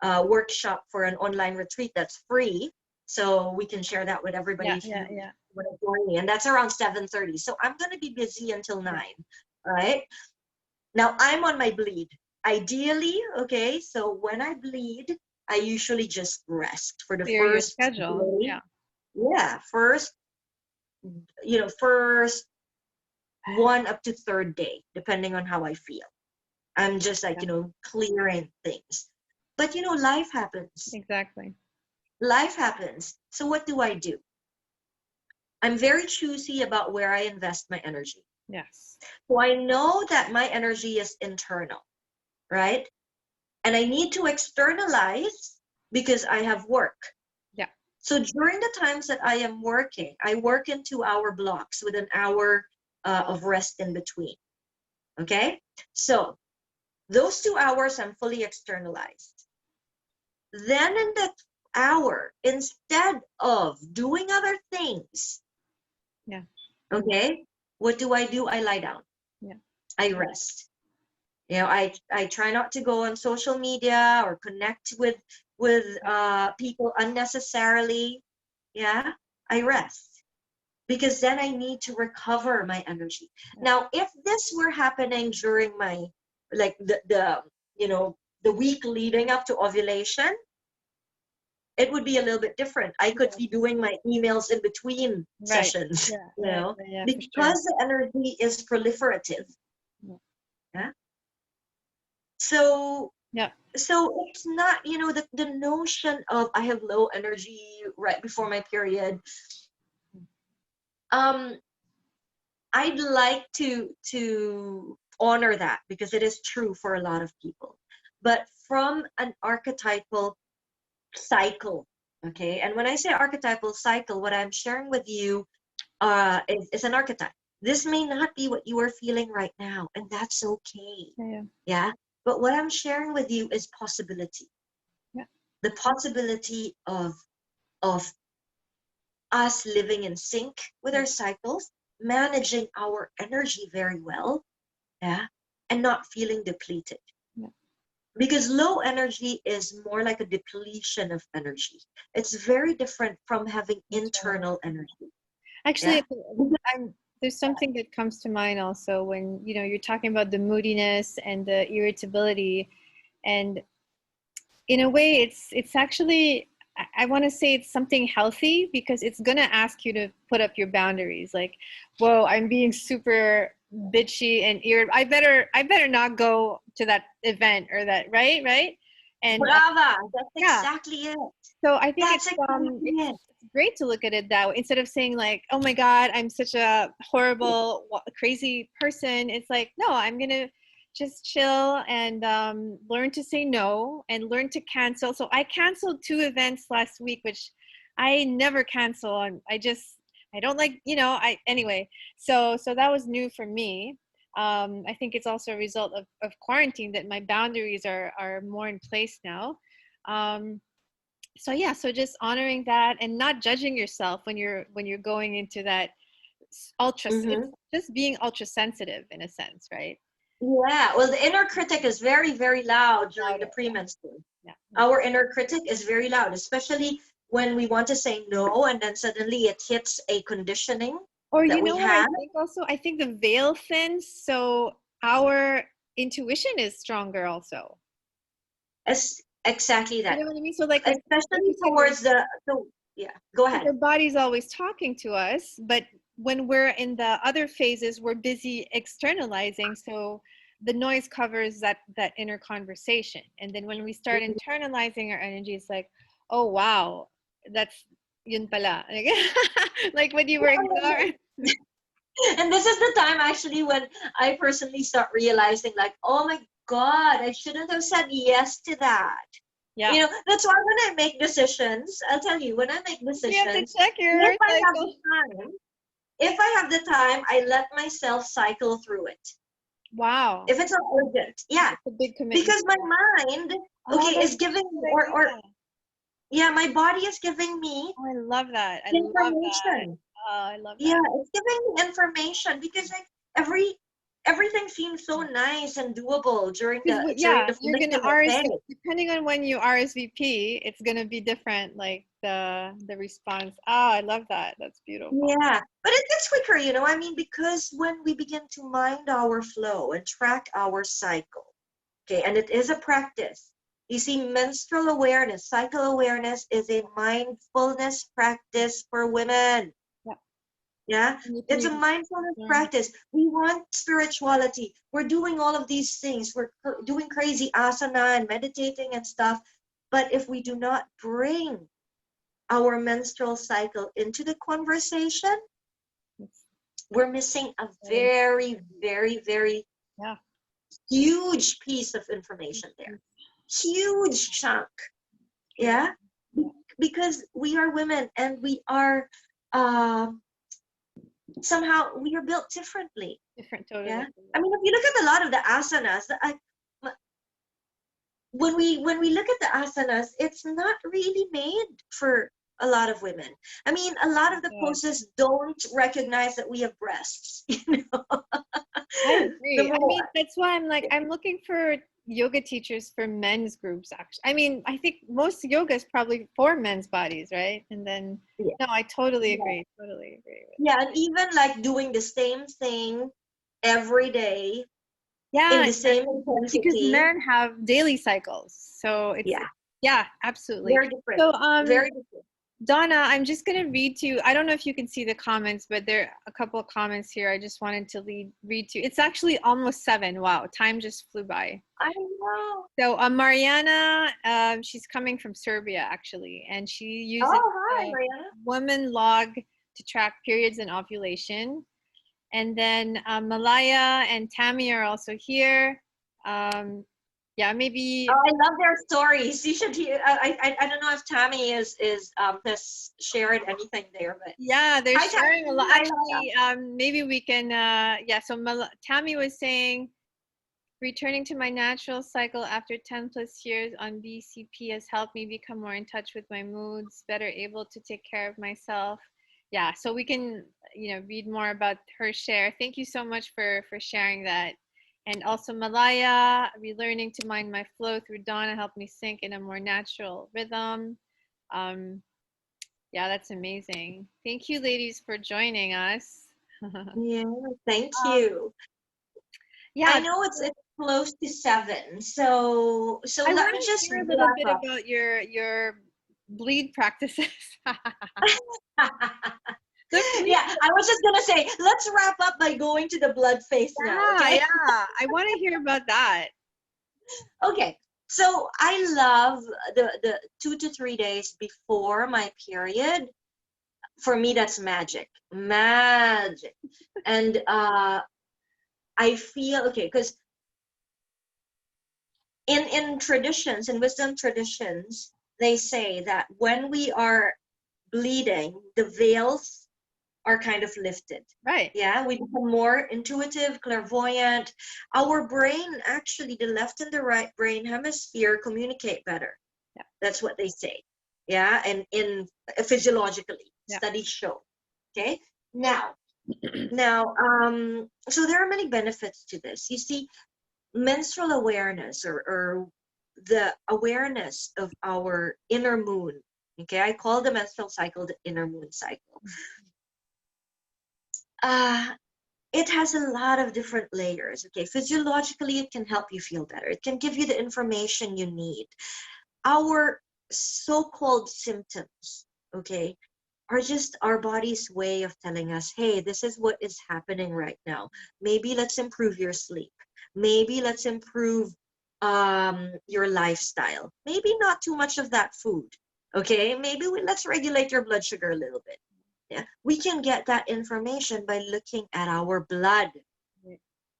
workshop for an online retreat that's free, so we can share that with everybody Yeah, if yeah, you yeah. want to join me. And that's around 7:30. So I'm gonna be busy until Yeah. 9. All right. Now I'm on my bleed. Ideally, okay, so when I bleed, I usually just rest for the Clear your first schedule. day. Yeah. Yeah, first one up to third day, depending on how I feel. I'm just like, Yeah, clearing things. But life happens. exactly. Life happens. So what do I do? I'm very choosy about where I invest my energy. Yes. So I know that my energy is internal, right? And I need to externalize because I have work. Yeah. So during the times that I am working, I work in 2-hour blocks with an hour of rest in between. Okay? So those 2 hours, I'm fully externalized. Then in that hour, instead of doing other things, Yeah. okay, what do? I lie down. Yeah. I rest. I try not to go on social media or connect with people unnecessarily. Yeah, I rest because then I need to recover my energy. Yeah. Now, if this were happening during my, like, the week leading up to ovulation, it would be a little bit different. I could be doing my emails in between Right. sessions, Yeah. Yeah. Yeah. Yeah, for sure. because the energy is proliferative. Yeah. Yeah. So Yeah. it's not, the notion of I have low energy right before my period. Um, I'd like to honor that because it is true for a lot of people. But from an archetypal cycle, okay, and when I say archetypal cycle, what I'm sharing with you is an archetype. This may not be what you are feeling right now, and that's okay. Yeah. Yeah. Yeah. But what I'm sharing with you is possibility. Yeah. The possibility of us living in sync with our cycles, managing our energy very well, yeah, and not feeling depleted. Yeah. Because low energy is more like a depletion of energy. It's very different from having Internal. internal energy. Actually, Yeah. there's something that comes to mind also when you're talking about the moodiness and the irritability, and in a way, it's actually, I want to say it's something healthy because it's gonna ask you to put up your boundaries. Like, whoa, I'm being super bitchy and irritable. I better not go to that event or that, right, and Brava. That's yeah. exactly it. So I think That's exactly it. it's great to look at it that way instead of saying like, oh my God, I'm such a horrible, crazy person. It's like, no, I'm gonna just chill and learn to say no and learn to cancel. So I canceled 2 events last week, which I never cancel. I don't like, I anyway. So that was new for me. I think it's also a result of quarantine that my boundaries are more in place now. So yeah, so just honoring that and not judging yourself when you're going into that ultra, it's Mm-hmm. just being ultra sensitive in a sense, right? Yeah, well, the inner critic is very, very loud during the Louder, premenstrual. yeah. Our inner critic is very loud, especially when we want to say no, and then suddenly it hits a conditioning Or that you we know what I have. think also? I think the veil thins, so our intuition is stronger also. It's exactly You that. know what I mean? So like Especially you said, towards the yeah, go ahead. our body's always talking to us, but when we're in the other phases, we're busy externalizing. So the noise covers that inner conversation. And then when we start internalizing our energy, it's like, oh wow, that's yun pala. Like when you were ignoring. And this is the time actually when I personally start realizing, like, oh my God, I shouldn't have said yes to that. Yeah. You know, that's why when I make decisions, I'll tell you, when I make We have to decisions, check your if I have cycle. the time, if I have the time, I let myself cycle through it. Wow. If it's not urgent, yeah. It's a big commitment. Because my mind, Oh, okay, that's is giving, a good or idea. yeah, my body is giving me Oh, I love that. I love that. information. Oh, I love Yeah, that. it's giving me information because like everything seems so nice and doable during Because during yeah, the you're gonna follicular phase. depending on when you RSVP, it's gonna be different, like the response. Ah, I love that. That's beautiful. Yeah, but it gets quicker, you know. I mean, because when we begin to mind our flow and track our cycle, okay, and it is a practice. You see, menstrual awareness, cycle awareness is a mindfulness practice for women. Yeah. Yeah, And you can it's a use mindfulness learn. practice. We want spirituality. We're doing all of these things. We're doing crazy asana and meditating and stuff. But if we do not bring our menstrual cycle into the conversation, It's we're missing a very, very, very, very yeah. huge piece of information there. Huge chunk. Yeah, Yeah. because we are women and we are somehow we are built differently. Different, Yeah, totally. I mean, if you look at a lot of the asanas, when we look at the asanas, it's not really made for a lot of women. I mean, a lot of the Yeah. poses don't recognize that we have breasts. You know, I the agree. I mean, more that's why I'm looking for yoga teachers for men's groups, actually. I mean, I think most yoga is probably for men's bodies, right? And then, yeah, no, I totally yeah, agree. Totally agree with yeah, and even like doing the same thing every day in yeah, the same because intensity. men have daily cycles. So it's Yeah, yeah, absolutely. very different. So Very different. Donna, I'm just going to read to you. I don't know if you can see the comments, but there are a couple of comments here I just wanted to read to. It's actually almost 7. Wow, time just flew by. I know. So Mariana, she's coming from Serbia actually, and she uses Oh, hi, the Mariana. woman log to track periods and ovulation. And then Malaya and Tammy are also here. Yeah, maybe. Oh, I love their stories. You should hear. I don't know if Tammy has shared anything there, but Yeah, they're hi, sharing a Tammy. lot. Hi, Laura. Actually, maybe we can. Yeah, so Tammy was saying, returning to my natural cycle after 10 plus years on BCP has helped me become more in touch with my moods, better able to take care of myself. Yeah, so we can, read more about her share. Thank you so much for sharing that. And also Malaya, relearning to mind my flow through Donna helped me sync in a more natural rhythm. Um, yeah, that's amazing. Thank you, ladies, for joining us. Yeah, thank Um, you. I yeah, know it's close to 7, so I let want me to just hear a little wrap bit up. about your bleed practices. The bleed, Yeah, I was just gonna say, let's wrap up by going to the blood face now, yeah, okay? yeah. I want to hear about that. Okay, so I love the 2 to 3 days before my period. For me, that's magic, magic. And I feel okay because in traditions, in wisdom traditions, they say that when we are bleeding, the veils are kind of lifted. Right. Yeah, we become more intuitive, clairvoyant. Our brain, actually, the left and the right brain hemisphere communicate better. Yeah. That's what they say. Yeah, and in physiologically, Yeah. studies show. Okay, now Now, so there are many benefits to this. You see, menstrual awareness, or the awareness of our inner moon. Okay, I call the menstrual cycle the inner moon cycle. It has a lot of different layers. Okay, physiologically, it can help you feel better. It can give you the information you need. Our so-called symptoms, okay, are just our body's way of telling us, hey, this is what is happening right now. Maybe let's improve your sleep. Maybe let's improve your lifestyle. Maybe not too much of that food. Okay, maybe let's regulate your blood sugar a little bit. Yeah, we can get that information by looking at our blood.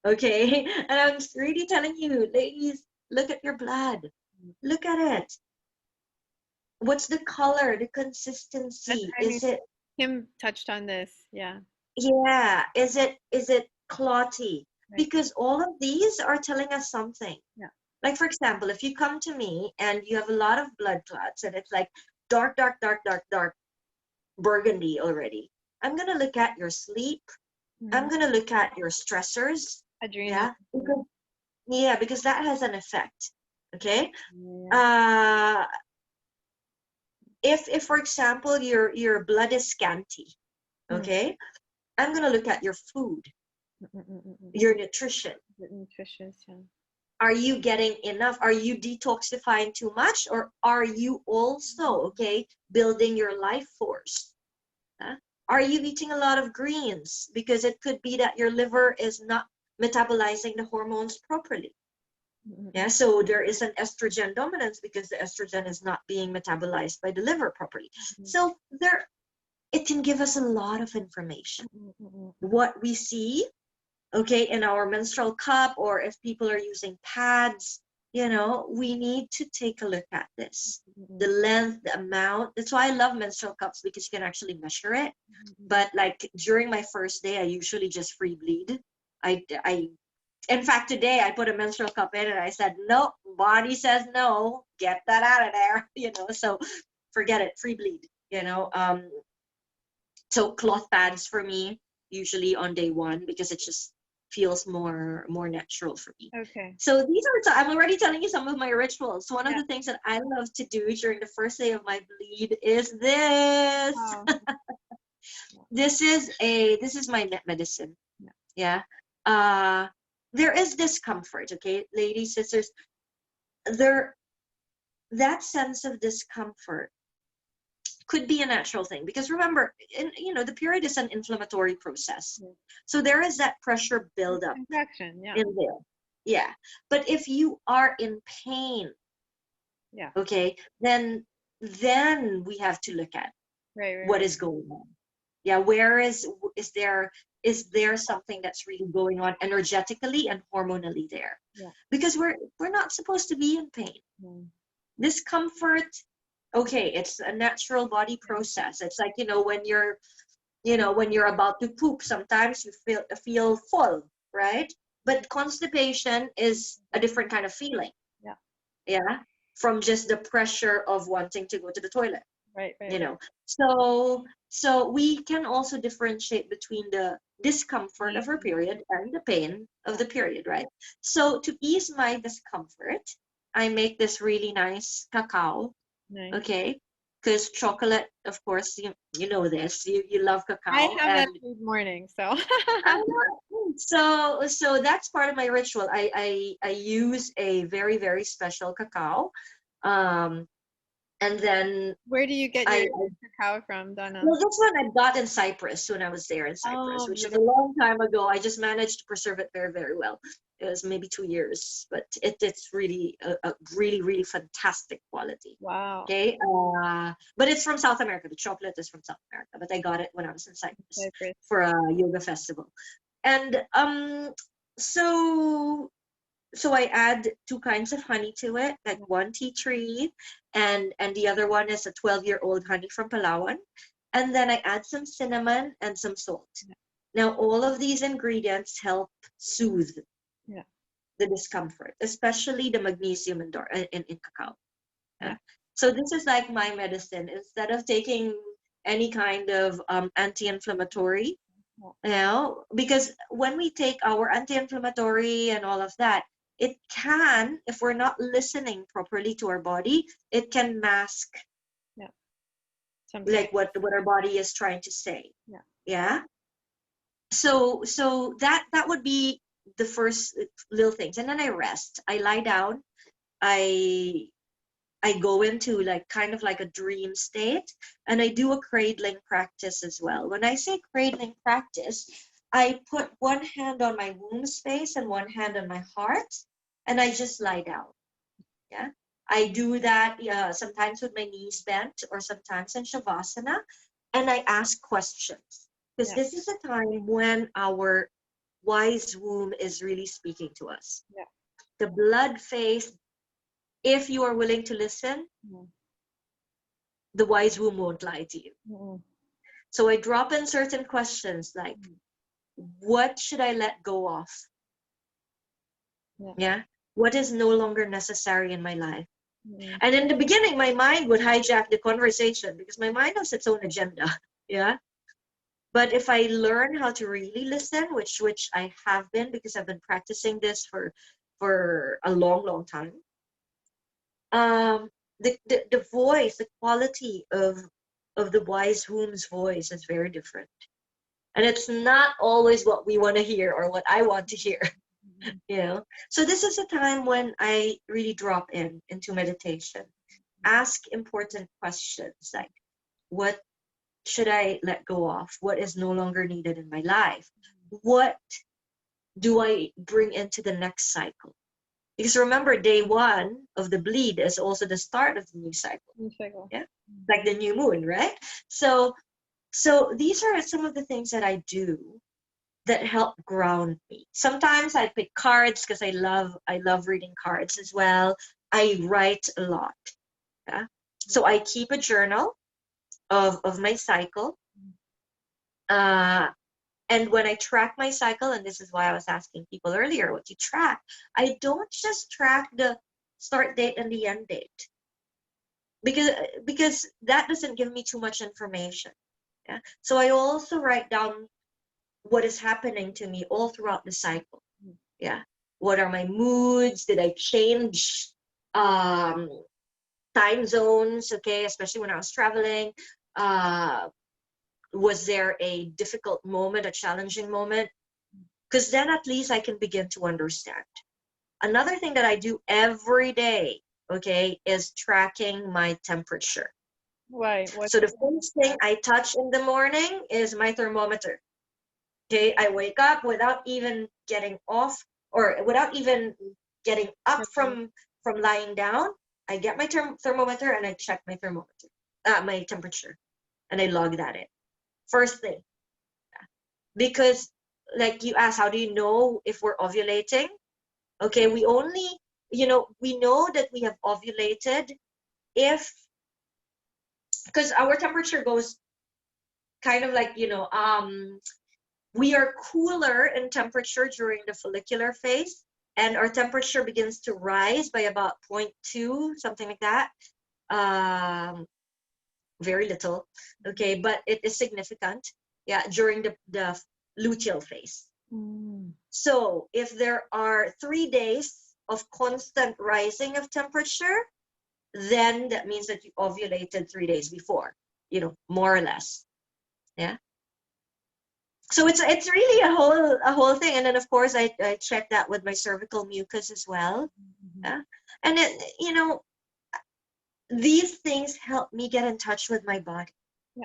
Okay, and I'm really telling you, ladies, look at your blood. Look at it. What's the color, the consistency? Is it, Kim touched on this. Yeah. yeah, is it clotty? Right. Because all of these are telling us something. Yeah. Like, for example, if you come to me and you have a lot of blood clots and it's like dark, dark, dark, dark, dark burgundy already, I'm gonna look at your sleep. I'm gonna look at your stressors. Adrenal. Because that has an effect. Okay. Yeah. If for example your blood is scanty, okay, I'm gonna look at your food, your nutrition. Nutritious, yeah. Are you getting enough? Are you detoxifying too much, or are you also, okay, building your life force? Are you eating a lot of greens? Because it could be that your liver is not metabolizing the hormones properly. Yeah, so there is an estrogen dominance because the estrogen is not being metabolized by the liver properly. So it can give us a lot of information. What we see, okay, in our menstrual cup, or if people are using pads, we need to take a look at this. The length, the amount. That's why I love menstrual cups, because you can actually measure it. But like during my first day, I usually just free bleed. In fact, today I put a menstrual cup in and I said, nope, body says no, get that out of there, so forget it, free bleed, So cloth pads for me, usually on day one, because it just feels more natural for me. Okay. So these are, I'm already telling you some of my rituals. One of the things that I love to do during the first day of my bleed is this. Wow. This is my medicine. Yeah. There is discomfort, okay, ladies, sisters. That sense of discomfort could be a natural thing, because remember, the period is an inflammatory process. So there is that pressure buildup in there. Yeah. But if you are in pain, okay, then we have to look at what is going on. Yeah, where is there something that's really going on energetically and hormonally there? Because we're not supposed to be in pain. Discomfort, okay, it's a natural body process. It's like, when you're about to poop, sometimes you feel full, right? But constipation is a different kind of feeling. Yeah, from just the pressure of wanting to go to the toilet. Right. So we can also differentiate between the discomfort of our period and the pain of the period, right? So to ease my discomfort, I make this really nice cacao. Okay, because chocolate, of course, you know this, you love cacao. I have that every morning, so so that's part of my ritual. I use a very, very special cacao. And then where do you get your cacao from, Donna? Well, this one I got in Cyprus when I was there in Cyprus, which is a long time ago. I just managed to preserve it very, very well. It was maybe 2 years, but it's really a really, really fantastic quality. Wow. Okay. But it's from South America. The chocolate is from South America, but I got it when I was in Cyprus for a yoga festival. And so I add 2 kinds of honey to it, like one tea tree, and the other one is a 12-year-old honey from Palawan. And then I add some cinnamon and some salt. Now, all of these ingredients help soothe the discomfort, especially the magnesium in cacao. So this is like my medicine. Instead of taking any kind of anti-inflammatory, You know, because when we take our anti-inflammatory and all of that, it can, if we're not listening properly to our body, it can mask Something. like what our body is trying to say. Yeah. So that would be the first little things, and then I rest. I lie down. I go into like kind of like a dream state, and I do a cradling practice as well. When I say cradling practice, I put one hand on my womb space and one hand on my heart, and I just lie down. Yeah. I do that sometimes with my knees bent or sometimes in Shavasana, and I ask questions because this is a time when our wise womb is really speaking to us. The blood phase, if you are willing to listen, the wise womb won't lie to you. So I drop in certain questions like, what should I let go of? Yeah. What is no longer necessary in my life? And in the beginning, my mind would hijack the conversation because my mind has its own agenda. Yeah. But if I learn how to really listen, which I have been because I've been practicing this for a long time, the voice, the quality of the wise womb's voice is very different. And it's not always what we want to hear or what I want to hear. You know, so this is a time when I really drop into meditation, ask important questions like, what should I let go of? What is no longer needed in my life? What do I bring into the next cycle? Because remember, day one of the bleed is also the start of the new cycle. Yeah, like the new moon, right? So these are some of the things that I do that help ground me. Sometimes I pick cards because I love reading cards as well. I write a lot. Yeah. So I keep a journal of my cycle. And when I track my cycle, and this is why I was asking people earlier what you track, I don't just track the start date and the end date. Because that doesn't give me too much information. Yeah. So I also write down what is happening to me all throughout the cycle. Yeah. What are my moods? Did I change time zones? Okay, especially when I was traveling. Was there a difficult moment, a challenging moment? Because then at least I can begin to understand. Another thing that I do every day, okay, is tracking my temperature. Why? So the first thing I touch in the morning is my thermometer. Okay, I wake up without even getting off or without even getting up from lying down. I get my thermometer and I check my thermometer, my temperature, and I log that in. First thing, because like you asked, how do you know if we're ovulating? Okay, we only, we know that we have ovulated if, because our temperature goes kind of like, we are cooler in temperature during the follicular phase, and our temperature begins to rise by about 0.2, something like that. Very little, okay, but it is significant, yeah, during the luteal phase. So if there are 3 days of constant rising of temperature, then that means that you ovulated 3 days before, more or less. Yeah. So it's really a whole thing. And then of course I check that with my cervical mucus as well. Yeah. And it, these things help me get in touch with my body. Yeah.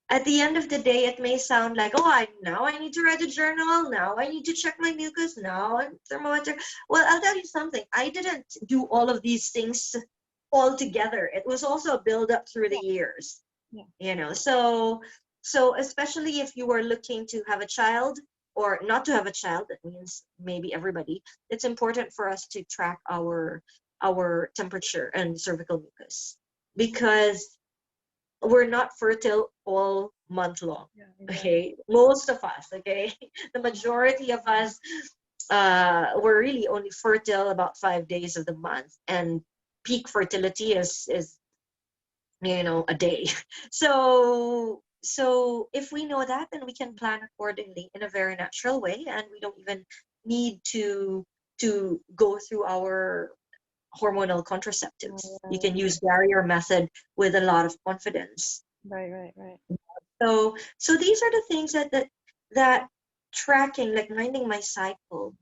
At the end of the day, it may sound like, oh, now I need to write a journal. Now I need to check my mucus. Now I'm thermometer. Well, I'll tell you something. I didn't do all of these things all together. It was also a build-up through the years. Yeah. So especially if you were looking to have a child or not to have a child, that means maybe everybody, it's important for us to track our temperature and cervical mucus, because we're not fertile all month long. Yeah, exactly. Okay, most of us, okay, the majority of us, we're really only fertile about 5 days of the month, and peak fertility is a day. So so if we know that, then we can plan accordingly in a very natural way, and we don't even need to go through our hormonal contraceptives. You can use barrier method with a lot of confidence. Right. So these are the things that tracking, like minding my cycle,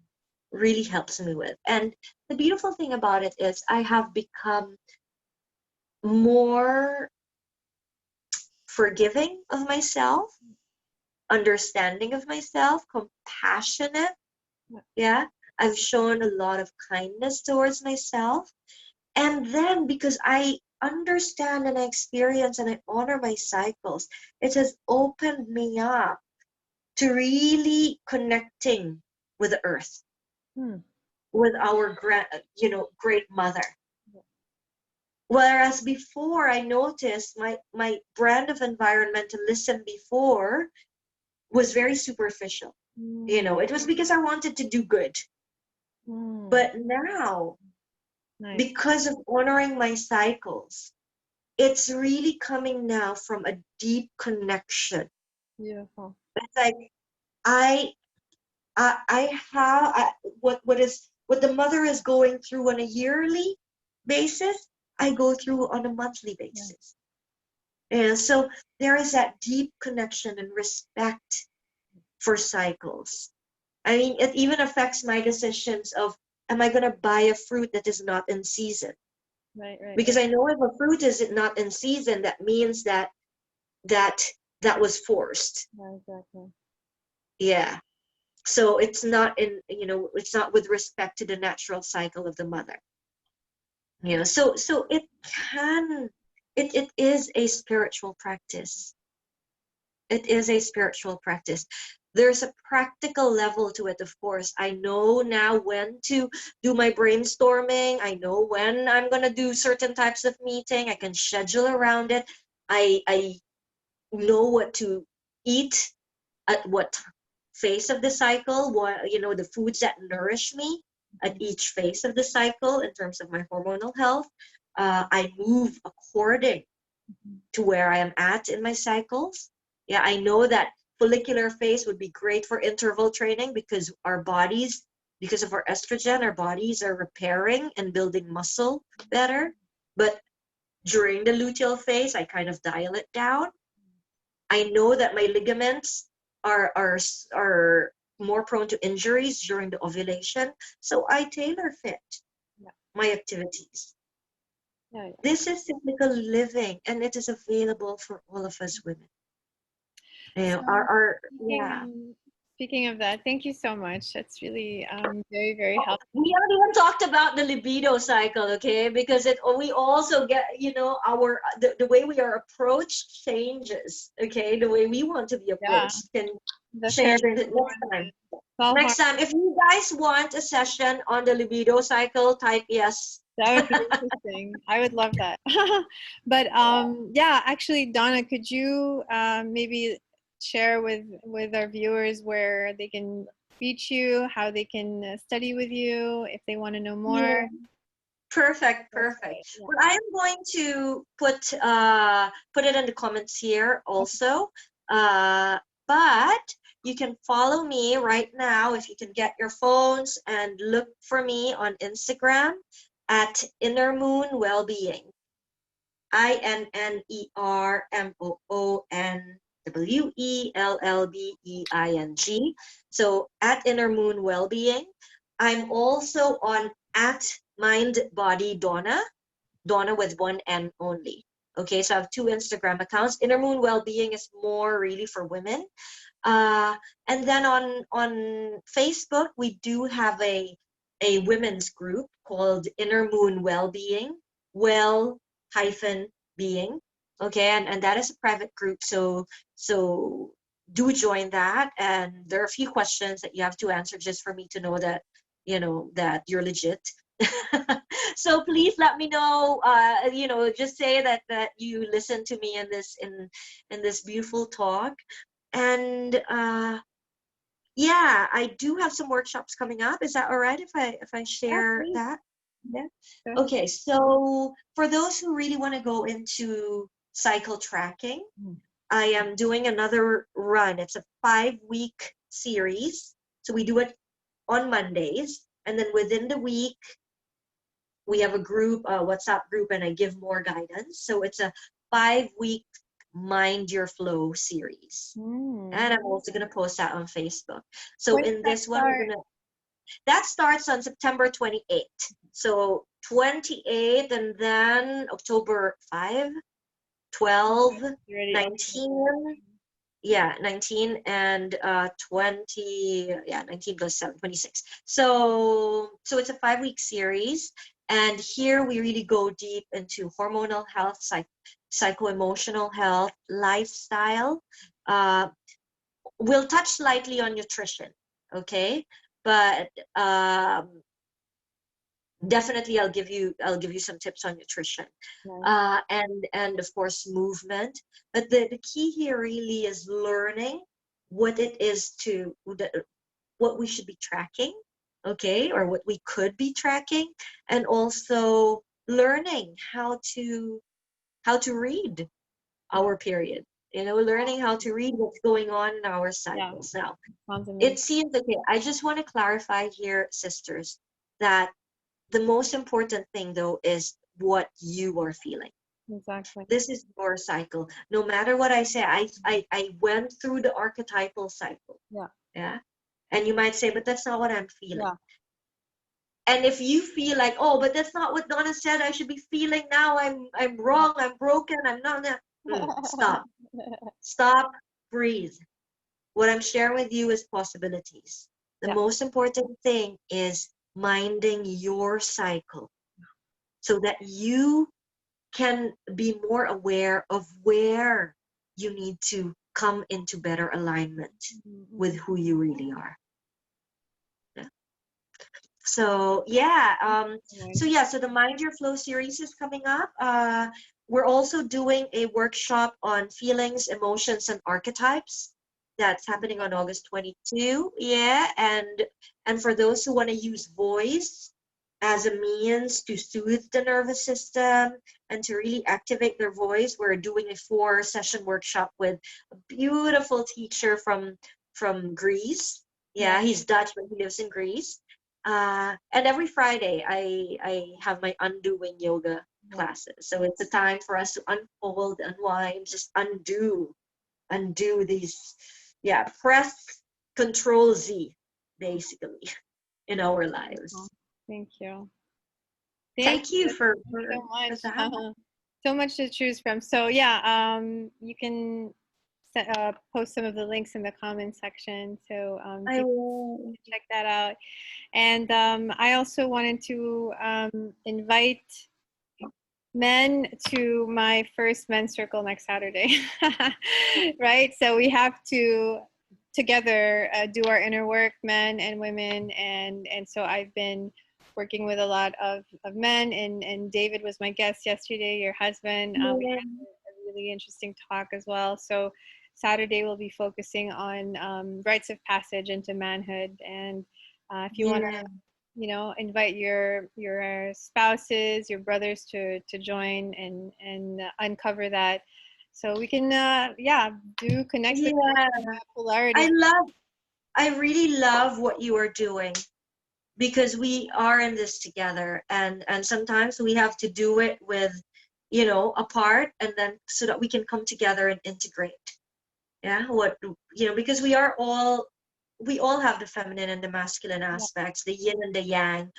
really helps me with. And the beautiful thing about it is I have become more forgiving of myself, understanding of myself, compassionate. Yeah, I've shown a lot of kindness towards myself. And then because I understand and I experience and I honor my cycles, it has opened me up to really connecting with the earth, with our great mother. Whereas before, I noticed my brand of environmentalism before was very superficial. It was because I wanted to do good. But now, because of honoring my cycles, it's really coming now from a deep connection. Beautiful. It's like I have what the mother is going through on a yearly basis, I go through on a monthly basis. And so there is that deep connection and respect for cycles. I mean, it even affects my decisions of, am I going to buy a fruit that is not in season? Right. Because I know if a fruit is not in season, that means that was forced. Exactly. Yeah. So it's not it's not with respect to the natural cycle of the mother. So it is a spiritual practice. It is a spiritual practice. There's a practical level to it, of course. I know now when to do my brainstorming. I know when I'm going to do certain types of meeting. I can schedule around it. I know what to eat at what phase of the cycle, the foods that nourish me at each phase of the cycle in terms of my hormonal health. I move according to where I am at in my cycles. Yeah, I know that follicular phase would be great for interval training because our bodies, because of our estrogen, our bodies are repairing and building muscle better. But during the luteal phase, I kind of dial it down. I know that my ligaments are more prone to injuries during the ovulation, so I tailor fit my activities. This is cyclical living, and it is available for all of us women. Speaking of that, thank you so much. That's really very, very helpful. We haven't even talked about the libido cycle, okay? Because we also get, the way we are approached changes, okay? The way we want to be approached can change next time. Next time, if you guys want a session on the libido cycle, type yes. That would be interesting. I would love that. But actually, Donna, could you maybe share with our viewers where they can reach you, how they can study with you if they want to know more? Yeah. Perfect. Well, I am going to put it in the comments here also. But you can follow me right now if you can get your phones and look for me on Instagram at Inner Moon Wellbeing. INNERMOONWELLBEING. So at Inner Moon Wellbeing. I'm also on at Mind Body Donna with one N only. Okay, so I have 2 Instagram accounts. Inner Moon Wellbeing is more really for women. And then on Facebook, we do have a women's group called Inner Moon Wellbeing, well-being. Okay, and that is a private group. So do join that. And there are a few questions that you have to answer just for me to know that that you're legit. So please let me know. Just say that you listen to me in this beautiful talk. And I do have some workshops coming up. Is that all right if I share that? Yeah. Okay. So for those who really want to go into cycle tracking, I am doing another run. It's a 5-week series. So we do it on Mondays, and then within the week, we have a group, a WhatsApp group, and I give more guidance. So it's a 5-week Mind Your Flow series. And I'm also going to post that on Facebook. So When in does that this one, start? that starts on September 28th. So 28th, and then October 5, 12, You're ready. 19. Yeah, 19 and 20, yeah, 19 plus 7, 26. So it's a 5-week series. And here we really go deep into hormonal health, psycho-emotional health, lifestyle. We'll touch slightly on nutrition, okay? But definitely I'll give you some tips on nutrition. Nice. And of course movement. But the key here really is learning what it is what we should be tracking, okay, or what we could be tracking, and also learning how to read our period, learning how to read what's going on in our Yeah, cycles. Now, sounds it amazing. seems, okay, I just want to clarify here, sisters, that the most important thing though is what you are feeling. Exactly. This is your cycle. No matter what I say, I went through the archetypal cycle. Yeah. Yeah. And you might say, but that's not what I'm feeling. Yeah. And if you feel like, oh, but that's not what Donna said I should be feeling now, I'm Yeah. wrong, I'm broken, I'm not. Stop. Stop, breathe. What I'm sharing with you is possibilities. The Yeah. most important thing is minding your cycle so that you can be more aware of where you need to come into better alignment with who you really are. Yeah. So yeah, so the Mind Your Flow series is coming up. We're also doing a workshop on feelings, emotions, and archetypes. That's happening on August 22. Yeah, and for those who want to use voice as a means to soothe the nervous system and to really activate their voice, we're doing a 4-session workshop with a beautiful teacher from Greece. Yeah, he's Dutch, but he lives in Greece. And every Friday, I have my undoing yoga classes. So it's a time for us to unfold, unwind, just undo these, yeah, press Control Z, basically, in our lives. Thank you. Thank you for So much. that. So much to choose from. So yeah, you can post some of the links in the comments section, so I people will. can check that out. And I also wanted to invite men to my first men's circle next Saturday. Right? So we have to together do our inner work, men and women, and so I've been working with a lot of men, and David was my guest yesterday, your husband. We had a really interesting talk as well. So Saturday we'll be focusing on rites of passage into manhood, and if you want to, Yeah. invite your spouses, your brothers to join and uncover that, so we can do connect with Yeah. polarities. I really love what you are doing, because we are in this together, and sometimes we have to do it with, apart, and then so that we can come together and integrate. Yeah, because we all have the feminine and the masculine Yeah, aspects, the yin and the yang.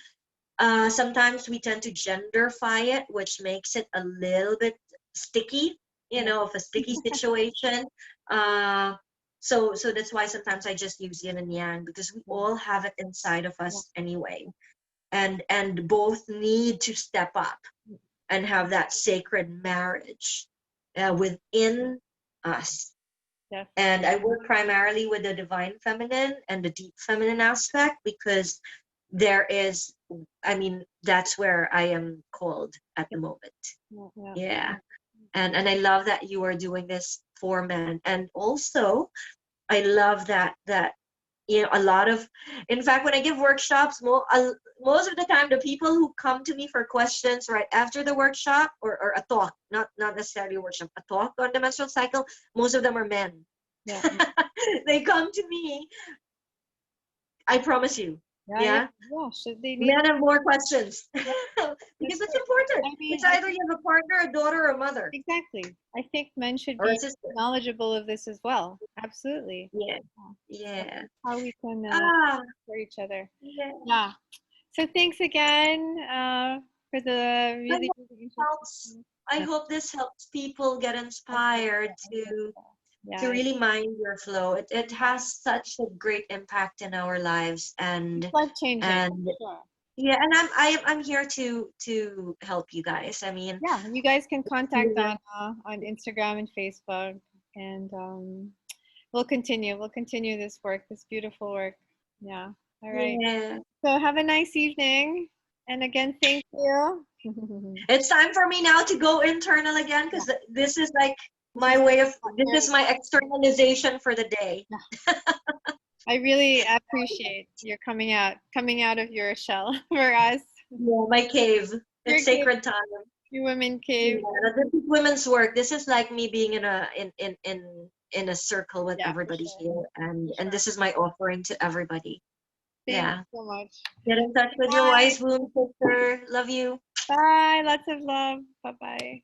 Sometimes we tend to genderfy it, which makes it a little bit sticky, yeah, of a sticky situation. Uh, so that's why sometimes I just use yin and yang, because we yeah, all have it inside of yeah, us anyway, and both need to step up and have that sacred marriage within us. yeah, And I work primarily with the divine feminine and the deep feminine aspect, because that's where I am called at the moment. yeah, yeah. Yeah. And I love that you are doing this for men. And also I love that you know, a lot of, in fact, when I give workshops, most of the time, the people who come to me for questions right after the workshop, or a talk, not necessarily a workshop, a talk on the menstrual cycle, most of them are men. Yeah. They come to me, I promise you. Yeah, yeah, Yeah. yeah. Should they need? Men have more questions because That's it's right. important. I mean, It's either you have a partner, a daughter, or a mother, exactly. I think men should or a be sister. knowledgeable of this as well. Absolutely. Yeah. Yeah. So Yeah. that's how we can Ah, for each other. yeah. Yeah. So thanks again for the I really, hope really this helps. interesting. I Yeah. hope this helps people get I hope inspired so. I hope so. to Yeah. really mind your flow. It has such a great impact in our lives, It's life changing. and Sure. yeah, and I'm here to help you guys. I mean, Yeah. You guys can contact yeah, on Instagram and Facebook, and we'll continue. We'll continue this work, this beautiful work. Yeah. All right. yeah. So have a nice evening. And again, thank you. It's time for me now to go internal again Yeah, because this is like this is this is my externalization for the day. yeah. I really appreciate your coming out of your shell for us. Yeah, my cave. Your It's cave, sacred time. your women Yeah, cave. this is women's work. This is like me being in a circle with Yeah, for everybody sure. here, For and sure. this is my offering to everybody. Thank you Yeah. so much. Get in touch with your Bye. wise womb sister. Love you. Bye. Lots of love. Bye bye.